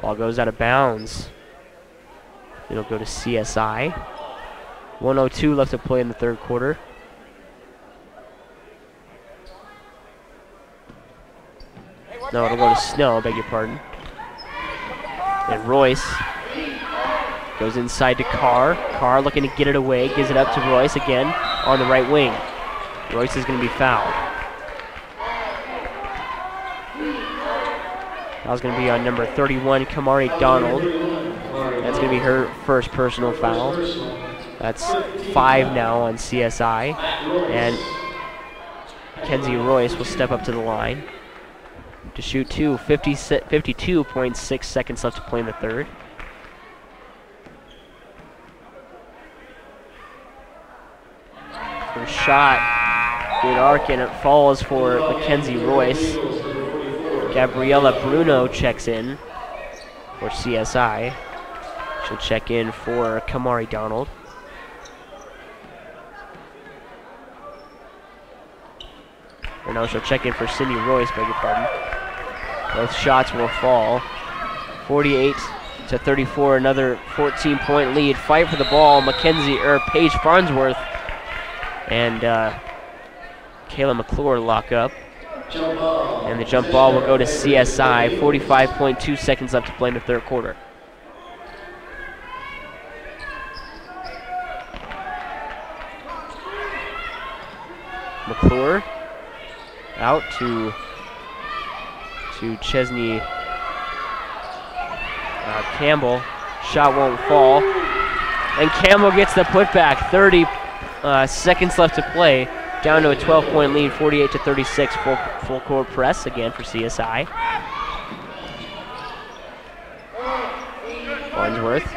Ball goes out of bounds. It'll go to CSI. 1:02 left to play in the third quarter. No, it'll go to Snow, beg your pardon. And Royce goes inside to Carr. Carr looking to get it away, gives it up to Royce again on the right wing. Royce is going to be fouled. Foul's going to be on number 31, Kamari Donald. That's going to be her first personal foul. That's 5 now on CSI. And Kenzie Royce will step up to the line to shoot 52.6 seconds left to play in the third. First shot, good arc, and it falls for Mackenzie Royce. Gabriella Bruno checks in for CSI. She'll check in for Kamari Donald. Or no, she'll check in for Cindy Royce, beg your pardon. Both shots will fall. 48-34, another 14-point lead. Fight for the ball, Paige Farnsworth and Kayla McClure lock up. And the jump ball will go to CSI. 45.2 seconds left to play in the third quarter. McClure out to Chesney Campbell. Shot won't fall. And Campbell gets the putback. 30 seconds left to play. Down to a 12-point lead, 48-36. Full court press again for CSI. Farnsworth.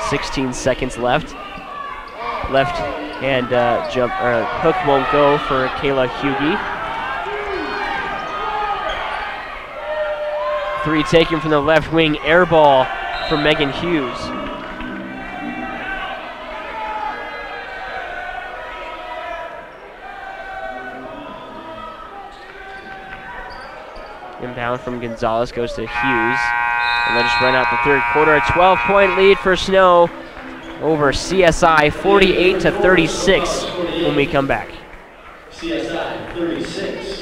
16 seconds left. Left hand hook won't go for Kayla Hughey. 3 taken from the left wing, air ball for Megan Hughes. Inbound from Gonzalez goes to Hughes. And they'll just run out the third quarter. A 12-point lead for Snow over CSI, 48-36 when we come back. CSI 36.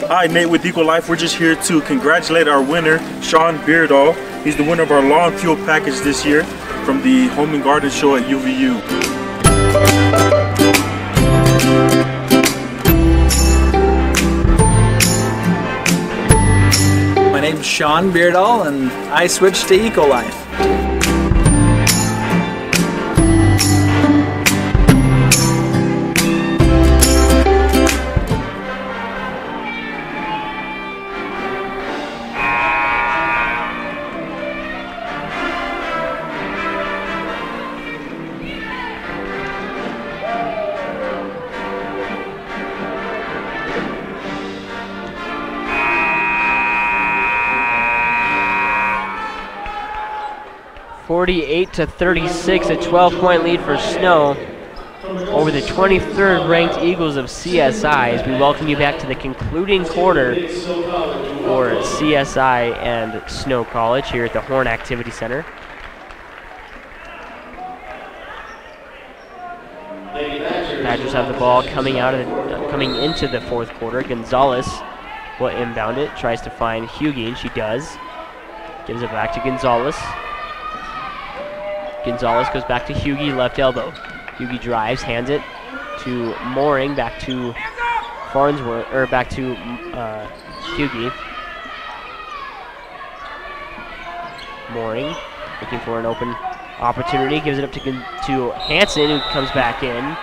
Hi, Nate with Equal Life. We're just here to congratulate our winner, Sean Beardall. He's the winner of our lawn fuel package this year from the Home and Garden Show at UVU. My name's Sean Beardall, and I switched to Eco Life. To 36, a 12-point lead for Snow over the 23rd ranked Eagles of CSI as we welcome you back to the concluding quarter for CSI and Snow College here at the Horn Activity Center. Badgers have the ball coming into the fourth quarter. Gonzalez will inbound it, tries to find Hughey, and she does. Gives it back to Gonzalez. Gonzalez goes back to Hughey, left elbow. Hughey drives, hands it to Mooring, back to Farnsworth, or back to Hughey. Mooring looking for an open opportunity, gives it up to Hansen, who comes back in.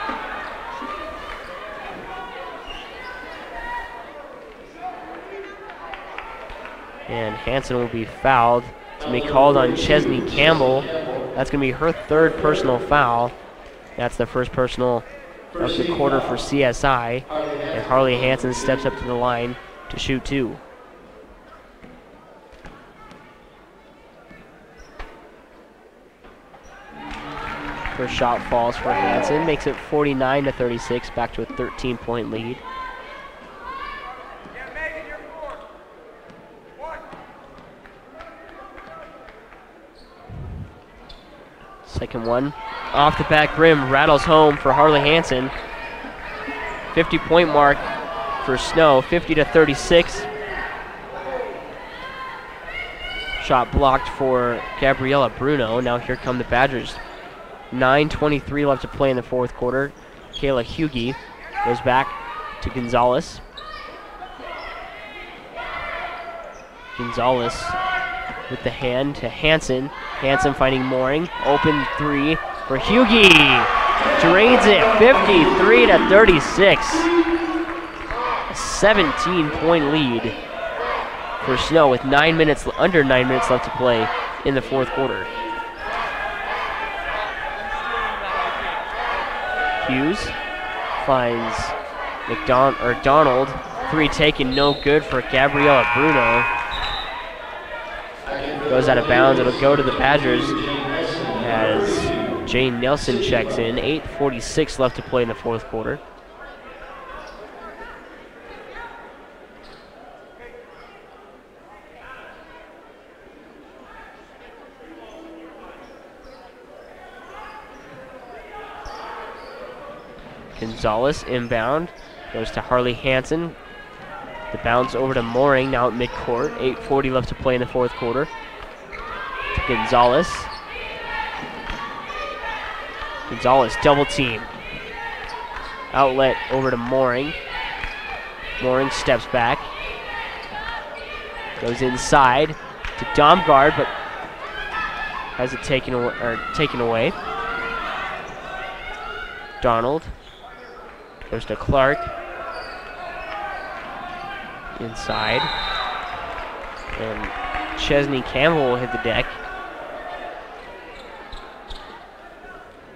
And Hansen will be fouled. It's going to be called on Chesney Campbell. That's going to be her third personal foul. That's the first personal of the quarter for CSI. And Harley Hansen steps up to the line to shoot 2. First shot falls for Hansen, makes it 49-36, back to a 13-point lead. Second one, off the back rim, rattles home for Harley Hansen. 50-point mark for Snow, 50-36. Shot blocked for Gabriella Bruno. Now here come the Badgers. 9:23 left to play in the fourth quarter. Kayla Hughey goes back to Gonzalez. Gonzalez with the hand to Hansen. Hansen finding Mooring. Open 3 for Hughey. Drains it 53-36. A 17-point lead for Snow with under 9 minutes left to play in the fourth quarter. Hughes finds Donald. 3 taken, no good for Gabriella Bruno. Goes out of bounds. It'll go to the Badgers as Jane Nelson checks in. 8:46 left to play in the fourth quarter. Gonzalez inbound, goes to Harley Hansen. The bounce over to Mooring, now at midcourt. 8:40 left to play in the fourth quarter. To Gonzalez. Gonzalez double team. Outlet over to Mooring. Mooring steps back. Goes inside to Domgard, but has it taken away. Donald goes to Clark. Inside. And Chesney Campbell will hit the deck.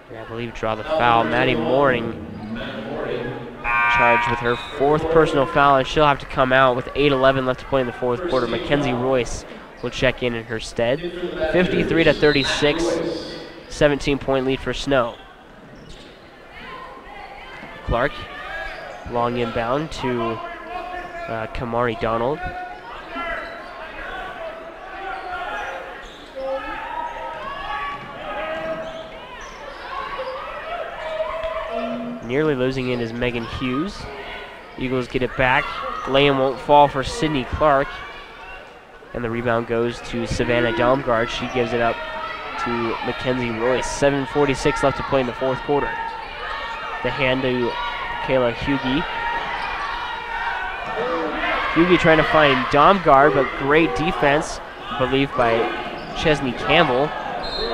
And I believe draw the foul. Maddie Mooring charged with her 4th personal foul, and she'll have to come out with 8:11 left to play in the fourth quarter. Mackenzie Royce will check in her stead. 53-36, 17-point lead for Snow. Clark, long inbound to Kamari Donald. Nearly losing it is Megan Hughes. Eagles get it back. Lay-in won't fall for Sydney Clark. And the rebound goes to Savannah Domgard. She gives it up to Mackenzie Royce. 7:46 left to play in the fourth quarter. The hand to Kayla Hughey. Hughey trying to find Domgard, but great defense, I believe, by Chesney Campbell.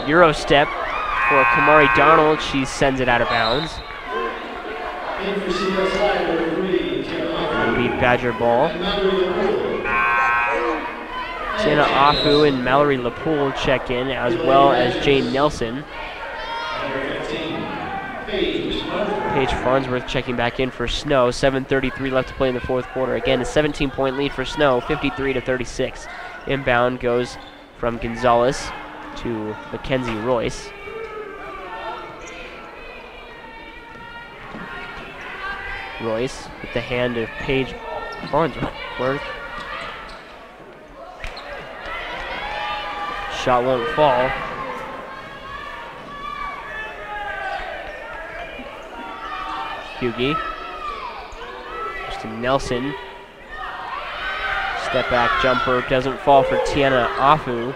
Euro step for Kamari Donald. She sends it out of bounds. It'll be Badger ball. Sienna Afu and Mallory LaPoule check in, as well as Jane Nelson. Paige Farnsworth checking back in for Snow. 7:33 left to play in the fourth quarter. Again, a 17-point lead for Snow, 53-36. Inbound goes from Gonzalez to Mackenzie Royce. Royce with the hand of Paige Farnsworth. Shot won't fall. Hughey. Just to Nelson. Step back jumper doesn't fall for Tiana Afu.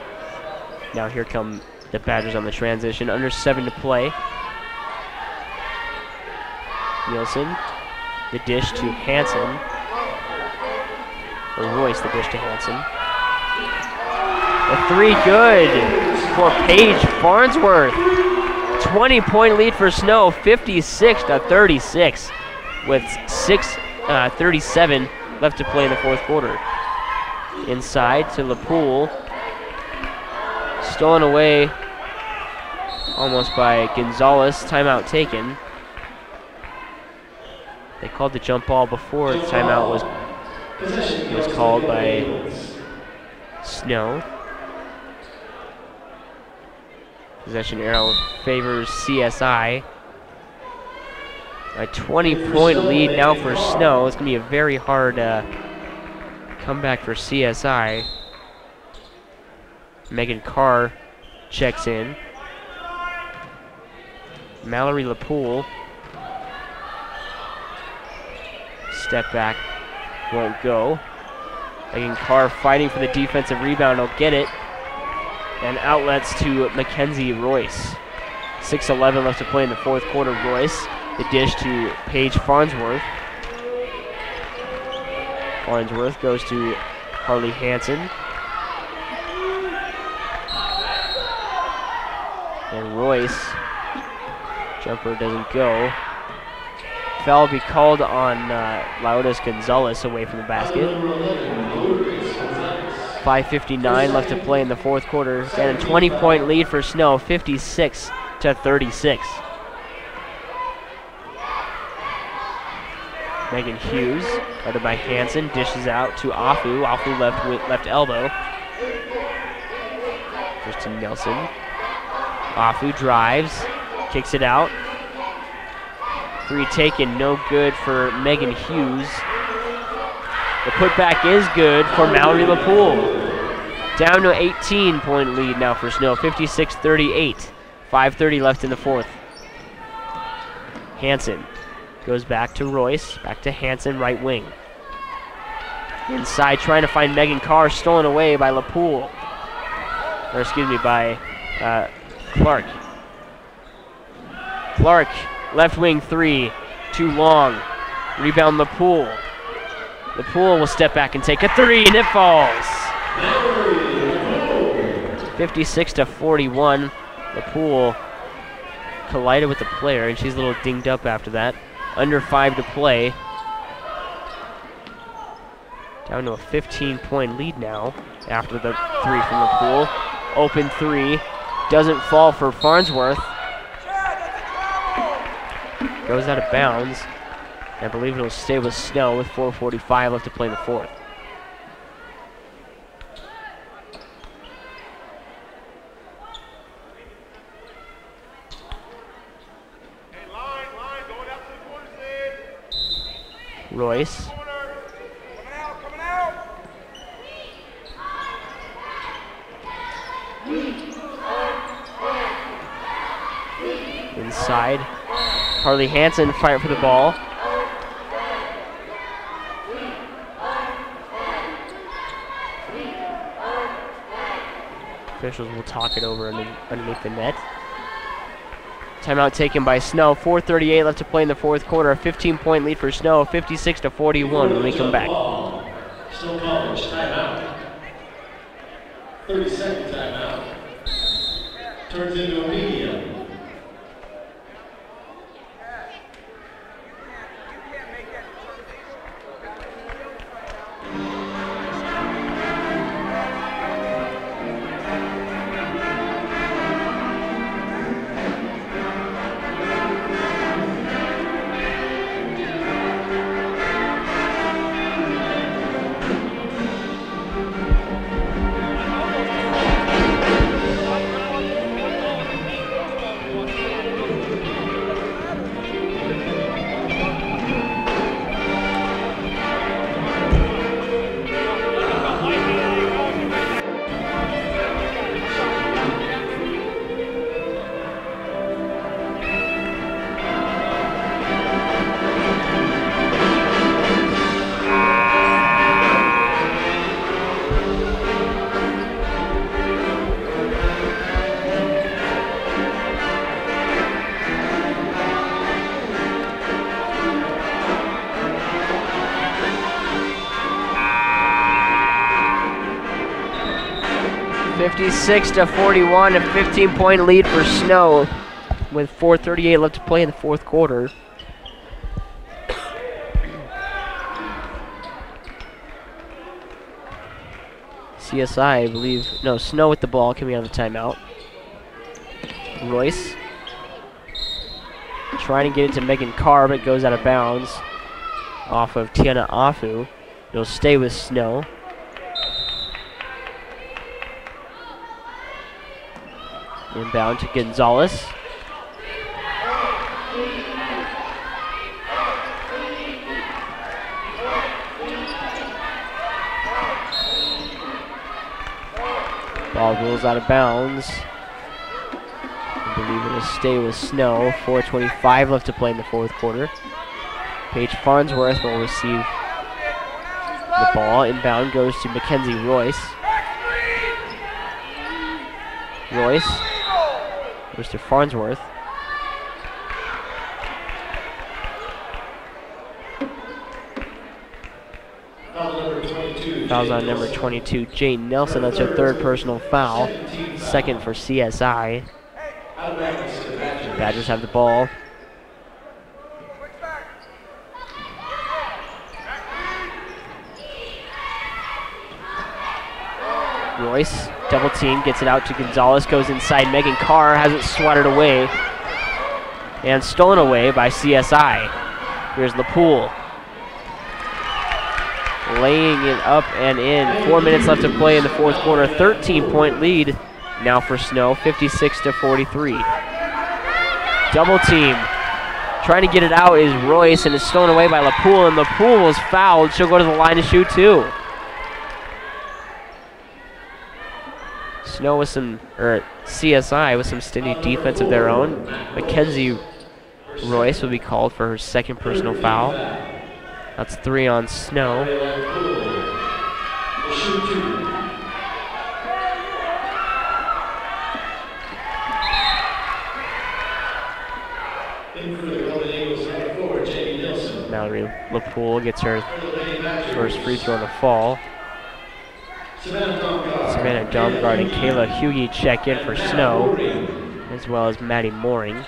Now here come the Badgers on the transition. Under 7 to play. Nielsen. The dish to Hansen. Or Royce, the dish to Hansen. A 3 good for Paige Farnsworth. 20-point lead for Snow, 56-36, with 6:37 left to play in the fourth quarter. Inside to LaPoule. Stolen away almost by Gonzalez. Timeout taken. They called the jump ball before the timeout was called by Snow. Possession arrow favors CSI. A 20-point lead now for Snow. It's going to be a very hard comeback for CSI. Megan Carr checks in. Mallory LaPoole. Step back, won't go. Megan Carr fighting for the defensive rebound, will get it. And outlets to Mackenzie Royce. 6:11 left to play in the fourth quarter. Royce, the dish to Paige Farnsworth. Farnsworth goes to Harley Hansen. And Royce, jumper doesn't go. Foul will be called on Laudis Gonzalez away from the basket. 5:59 left to play in the fourth quarter. And a 20-point lead for Snow, 56-36. Megan Hughes, guarded by Hansen, dishes out to Afu. Afu left elbow. First to Nelson. Afu drives, kicks it out. Three taken, no good for Megan Hughes. The putback is good for Mallory LaPoole. Down to 18-point lead now for Snow, 56-38. 5:30 left in the fourth. Hansen goes back to Royce, back to Hansen, right wing. Inside, trying to find Megan Carr, stolen away by LaPoole. Or excuse me, by Clark. Clark, left wing three, too long. Rebound LaPoole. LaPoole will step back and take a three, and it falls. 56-41. LaPoole collided with the player, and she's a little dinged up after that. Under 5 to play. Down to a 15-point lead now after the three from LaPoole. Open three. Doesn't fall for Farnsworth. Goes out of bounds. I believe it'll stay with Snow with 4:45 left to play in the fourth. Royce. Inside. Harley Hansen fight for the ball. Officials will talk it over underneath the net. Timeout taken by Snow. 4:38 left to play in the fourth quarter. A 15-point lead for Snow, 56-41 when we come back. Snow College timeout. 30-second timeout. Turns into a medium. (56-41), a 15-point lead for Snow with 4:38 left to play in the fourth quarter. CSI, I believe, no, Snow with the ball coming out of the timeout. Royce trying to get it to Megan Carr, but it goes out of bounds off of Tiana Afu. It'll stay with Snow. Inbound to Gonzalez. Ball rolls out of bounds. I believe it'll stay with Snow. 4:25 left to play in the fourth quarter. Paige Farnsworth will receive the ball. Inbound goes to Mackenzie Royce. Royce goes to Farnsworth. Fouls on number 22, Jane Nelson. That's her third personal foul. Second for CSI. Badgers have the ball. Royce, double team, gets it out to Gonzalez, goes inside. Megan Carr has it swatted away and stolen away by CSI. Here's LaPoole. Laying it up and in. 4 minutes left to play in the fourth quarter. 13-point lead now for Snow, 56-43. Double team. Trying to get it out is Royce, and it's stolen away by LaPoole, and LaPoole was fouled. She'll go to the line to shoot too. Snow with some, or CSI with some steady defense of their own. Mackenzie Royce will be called for her second personal foul. That's 3 on Snow. Mallory LaPoole gets her first free throw on the fall. Savannah Domgard and Kayla Hughie check in for Snow, as well as Maddie Mooring.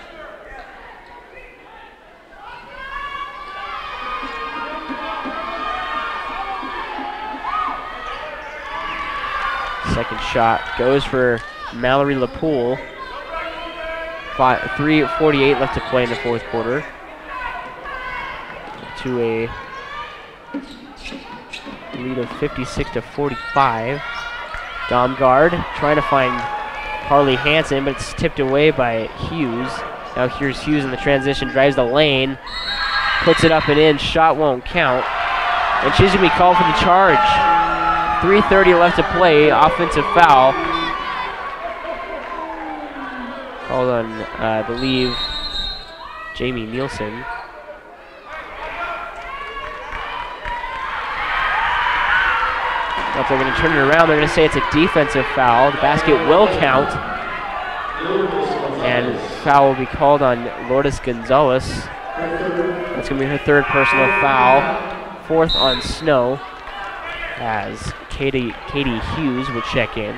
Second shot goes for Mallory LaPoole. 3:48 left to play in the fourth quarter. To a lead of 56-45. Domgard trying to find Harley Hansen, but it's tipped away by Hughes. Now here's Hughes in the transition, drives the lane, puts it up and in, shot won't count. And she's gonna be called for the charge. 3:30 left to play, offensive foul. Called on, I believe, Jamie Nielsen. If they're going to turn it around, they're going to say it's a defensive foul. The basket will count. And foul will be called on Lourdes Gonzalez. That's going to be her third personal foul. Fourth on Snow, as Katie Hughes will check in.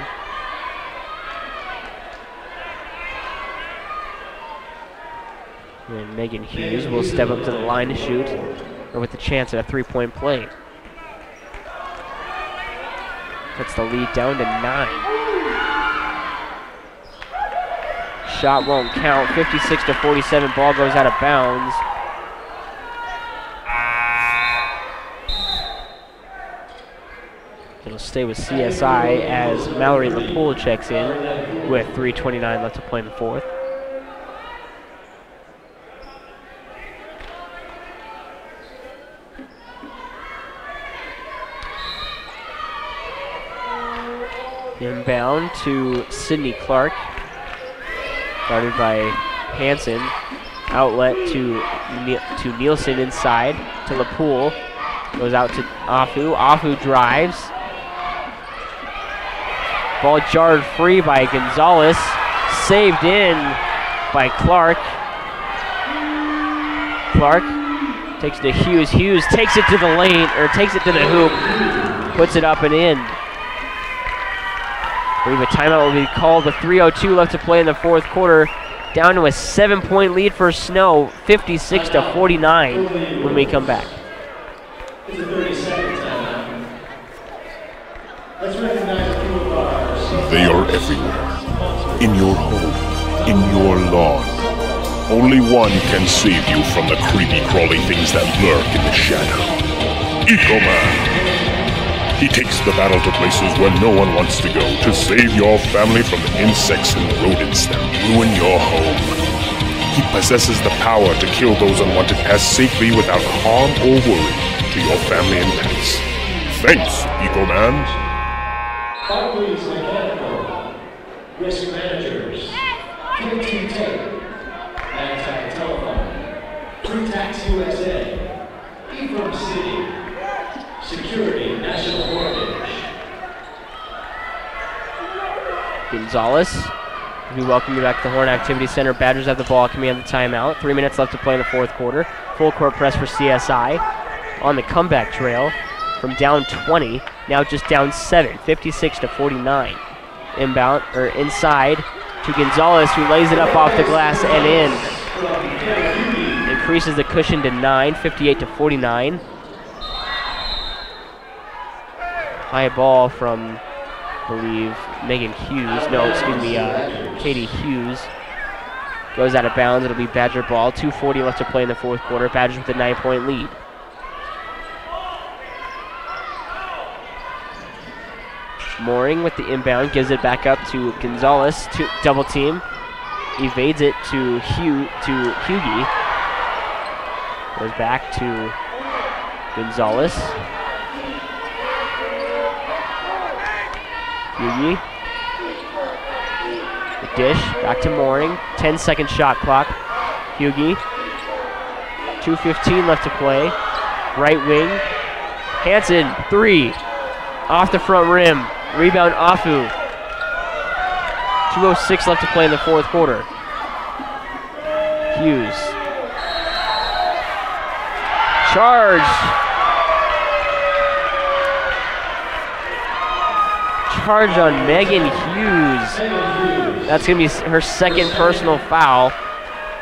And Megan Hughes will step up to the line to shoot, or with the chance at a three-point play. Puts the lead down to 9. Shot won't count. 56-47. Ball goes out of bounds. It'll stay with CSI as Mallory LaPoole checks in with 3:29 left to play in the fourth. Inbound to Sydney Clark, guarded by Hansen. Outlet to Nielsen inside to LaPoole. Goes out to Afu. Afu drives. Ball jarred free by Gonzalez. Saved in by Clark. Clark takes it to Hughes. Hughes takes it to the lane, or takes it to the hoop. Puts it up and in. I believe a timeout will be called with 3:02 left to play in the fourth quarter. Down to a 7-point lead for Snow, 56-49 when we come back. They are everywhere. In your home, in your lawn. Only one can save you from the creepy crawly things that lurk in the shadow. Eco-Man. He takes the battle to places where no one wants to go to save your family from the insects and rodents that ruin your home. He possesses the power to kill those unwanted pests safely without harm or worry to your family and pets. Thanks, Eco-Man. Barclays Mechanical, Risk Managers, QT Tape, Anti-Telephone, Pre-Tax USA, Ephraim City, Security National Mortgage. Gonzalez, we welcome you back to the Horn Activity Center. Badgers have the ball, command the timeout. 3 minutes left to play in the fourth quarter. Full court press for CSI on the comeback trail from down 20, now just down 7, 56-49. Inbound, or inside to Gonzalez, who lays it up off the glass and in. Increases the cushion to 9, 58-49. High ball from, I believe, Megan Hughes. No, excuse me, Katie Hughes. Goes out of bounds. It'll be Badger ball. 2:40 left to play in the fourth quarter. Badgers with a 9-point lead. Mooring with the inbound. Gives it back up to Gonzalez. To double team. Evades it to Hughie. Goes back to Gonzalez. Hughie. The dish, back to Mooring. 10-second shot clock. Hughie. 2:15 left to play. Right wing. Hansen, 3. Off the front rim. Rebound, Afu. 2:06 left to play in the fourth quarter. Hughes. Charge. Charge on Megan Hughes. That's going to be her second personal foul.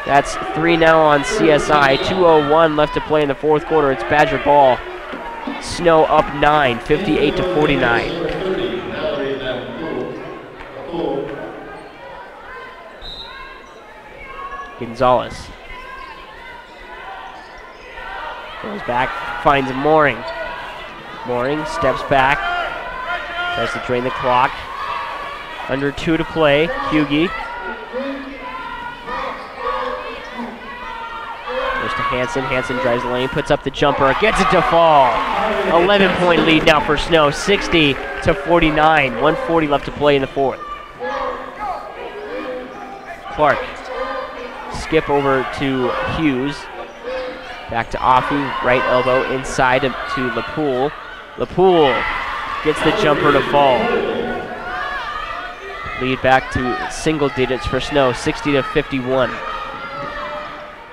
That's 3 now on CSI. 2:01 left to play in the fourth quarter. It's Badger ball. Snow up 9, 58-49. Gonzalez. Goes back, finds Mooring. Mooring steps back. Tries to drain the clock. Under 2 to play. Hughie. Goes to Hansen. Hansen drives the lane, puts up the jumper, gets it to fall. 11-point lead now for Snow. 60-49. 1:40 left to play in the fourth. Clark. Skip over to Hughes. Back to Offie. Right elbow inside to LaPoole. LaPoole gets the jumper to fall. Lead back to single digits for Snow, 60-51.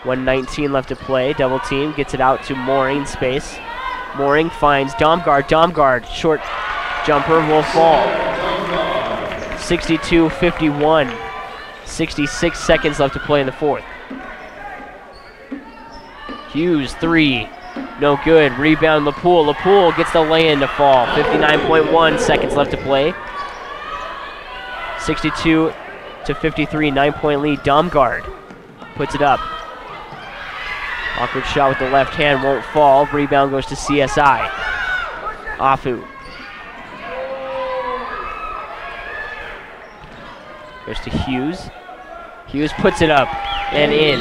1:19 left to play. Double team gets it out to Mooring space. Mooring finds Domgard. Domgard, short jumper will fall. 62-51. 66 seconds left to play in the fourth. Hughes, 3. No good. Rebound, LaPoole. LaPoole gets the lay-in to fall. 59.1 seconds left to play. 62-53, 9-point lead. Domgard puts it up. Awkward shot with the left hand, won't fall. Rebound goes to CSI. Afu. Goes to Hughes. Hughes puts it up and in.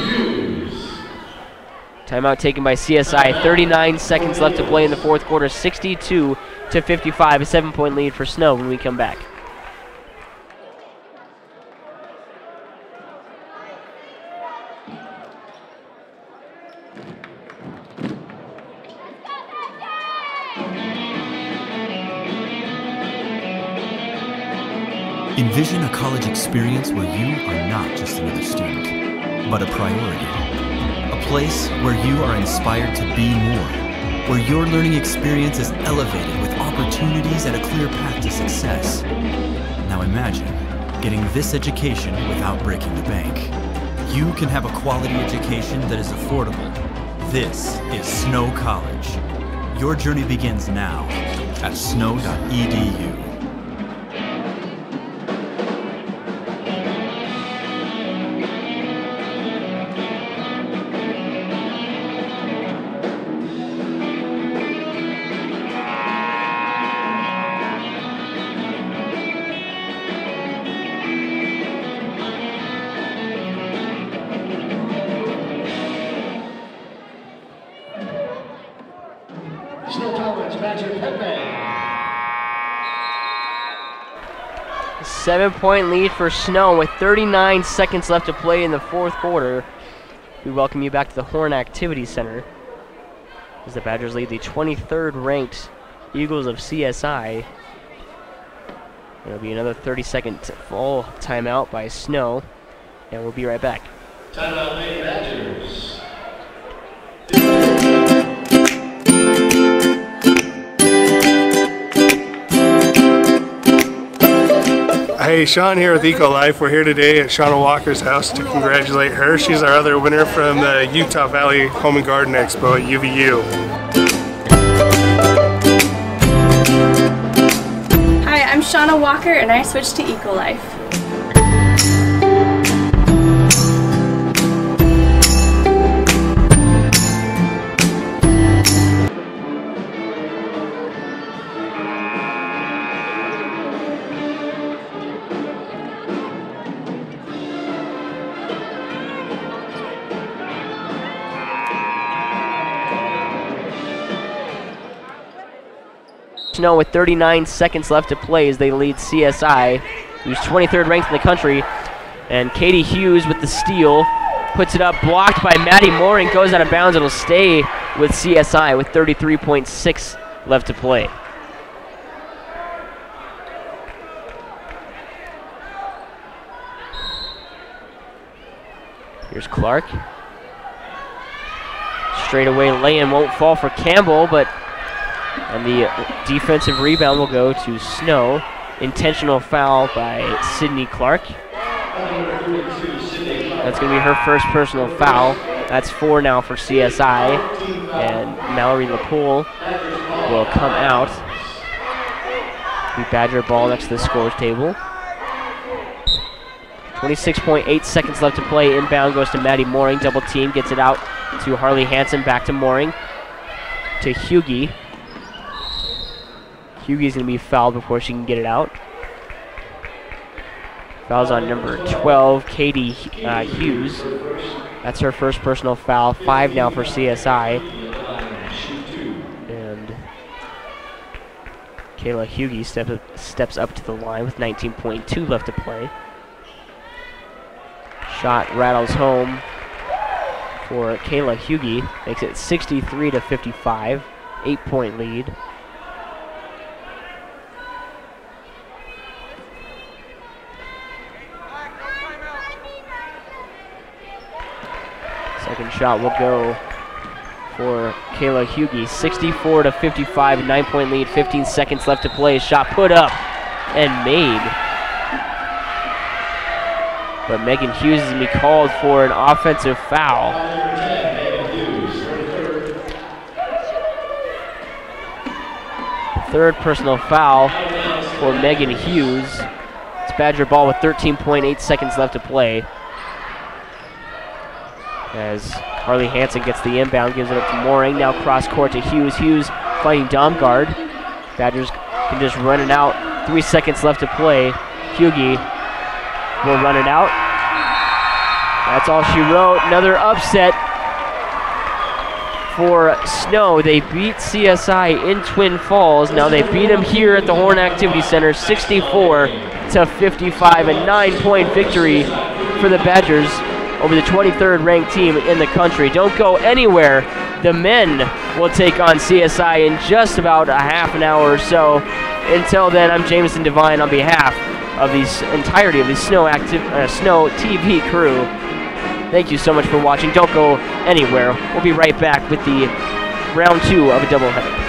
Timeout taken by CSI. 39 seconds left to play in the fourth quarter. 62-55, a 7-point lead for Snow when we come back. Envision a college experience where you are not just another student, but a priority. A place where you are inspired to be more, where your learning experience is elevated with opportunities and a clear path to success. Now imagine getting this education without breaking the bank. You can have a quality education that is affordable. This is Snow College. Your journey begins now at snow.edu. Seven-point lead for Snow with 39 seconds left to play in the fourth quarter. We welcome you back to the Horn Activity Center as the Badgers lead the 23rd ranked Eagles of CSI. There'll be another 30-second full timeout by Snow, and we'll be right back. Timeout, Lady Badgers. Hey, Sean here with EcoLife. We're here today at Shauna Walker's house to congratulate her. She's our other winner from the Utah Valley Home and Garden Expo at UVU. Hi, I'm Shauna Walker and I switched to EcoLife. Snow with 39 seconds left to play as they lead CSI, who's 23rd ranked in the country. And Katie Hughes with the steal, puts it up, blocked by Maddie Mooring, goes out of bounds. It'll stay with CSI with 33.6 left to play. Here's Clark. Straight away lay-in won't fall for Campbell, and the defensive rebound will go to Snow. Intentional foul by Sydney Clark. That's going to be her first personal foul. That's 4 now for CSI. And Mallory LaPoole will come out. The Badger ball next to the scores table. 26.8 seconds left to play. Inbound goes to Maddie Mooring. Double team, gets it out to Harley Hansen. Back to Mooring. To Hughie. Hughie's going to be fouled before she can get it out. Foul's on number 12, Katie Hughes. That's her first personal foul. 5 now for CSI. And Kayla Hughie steps up to the line with 19.2 left to play. Shot rattles home for Kayla Hughie. Makes it 63-55. 8-point lead. Second shot will go for Kayla Hughie. 64-55, 9-point lead, 15 seconds left to play. Shot put up and made. But Megan Hughes is going to be called for an offensive foul. Third personal foul for Megan Hughes. It's Badger ball with 13.8 seconds left to play. As Harley Hansen gets the inbound, gives it up to Mooring. Now cross court to Hughes. Hughes fighting dom guard. Badgers can just run it out. 3 seconds left to play. Hughie will run it out. That's all she wrote. Another upset for Snow. They beat CSI in Twin Falls. Now they beat them here at the Horn Activity Center, 64-55. A 9-point victory for the Badgers over the 23rd ranked team in the country. Don't go anywhere. The men will take on CSI in just about a half an hour or so. Until then, I'm Jameson Devine on behalf of the entirety of the Snow TV crew. Thank you so much for watching. Don't go anywhere. We'll be right back with the round 2 of a doubleheader.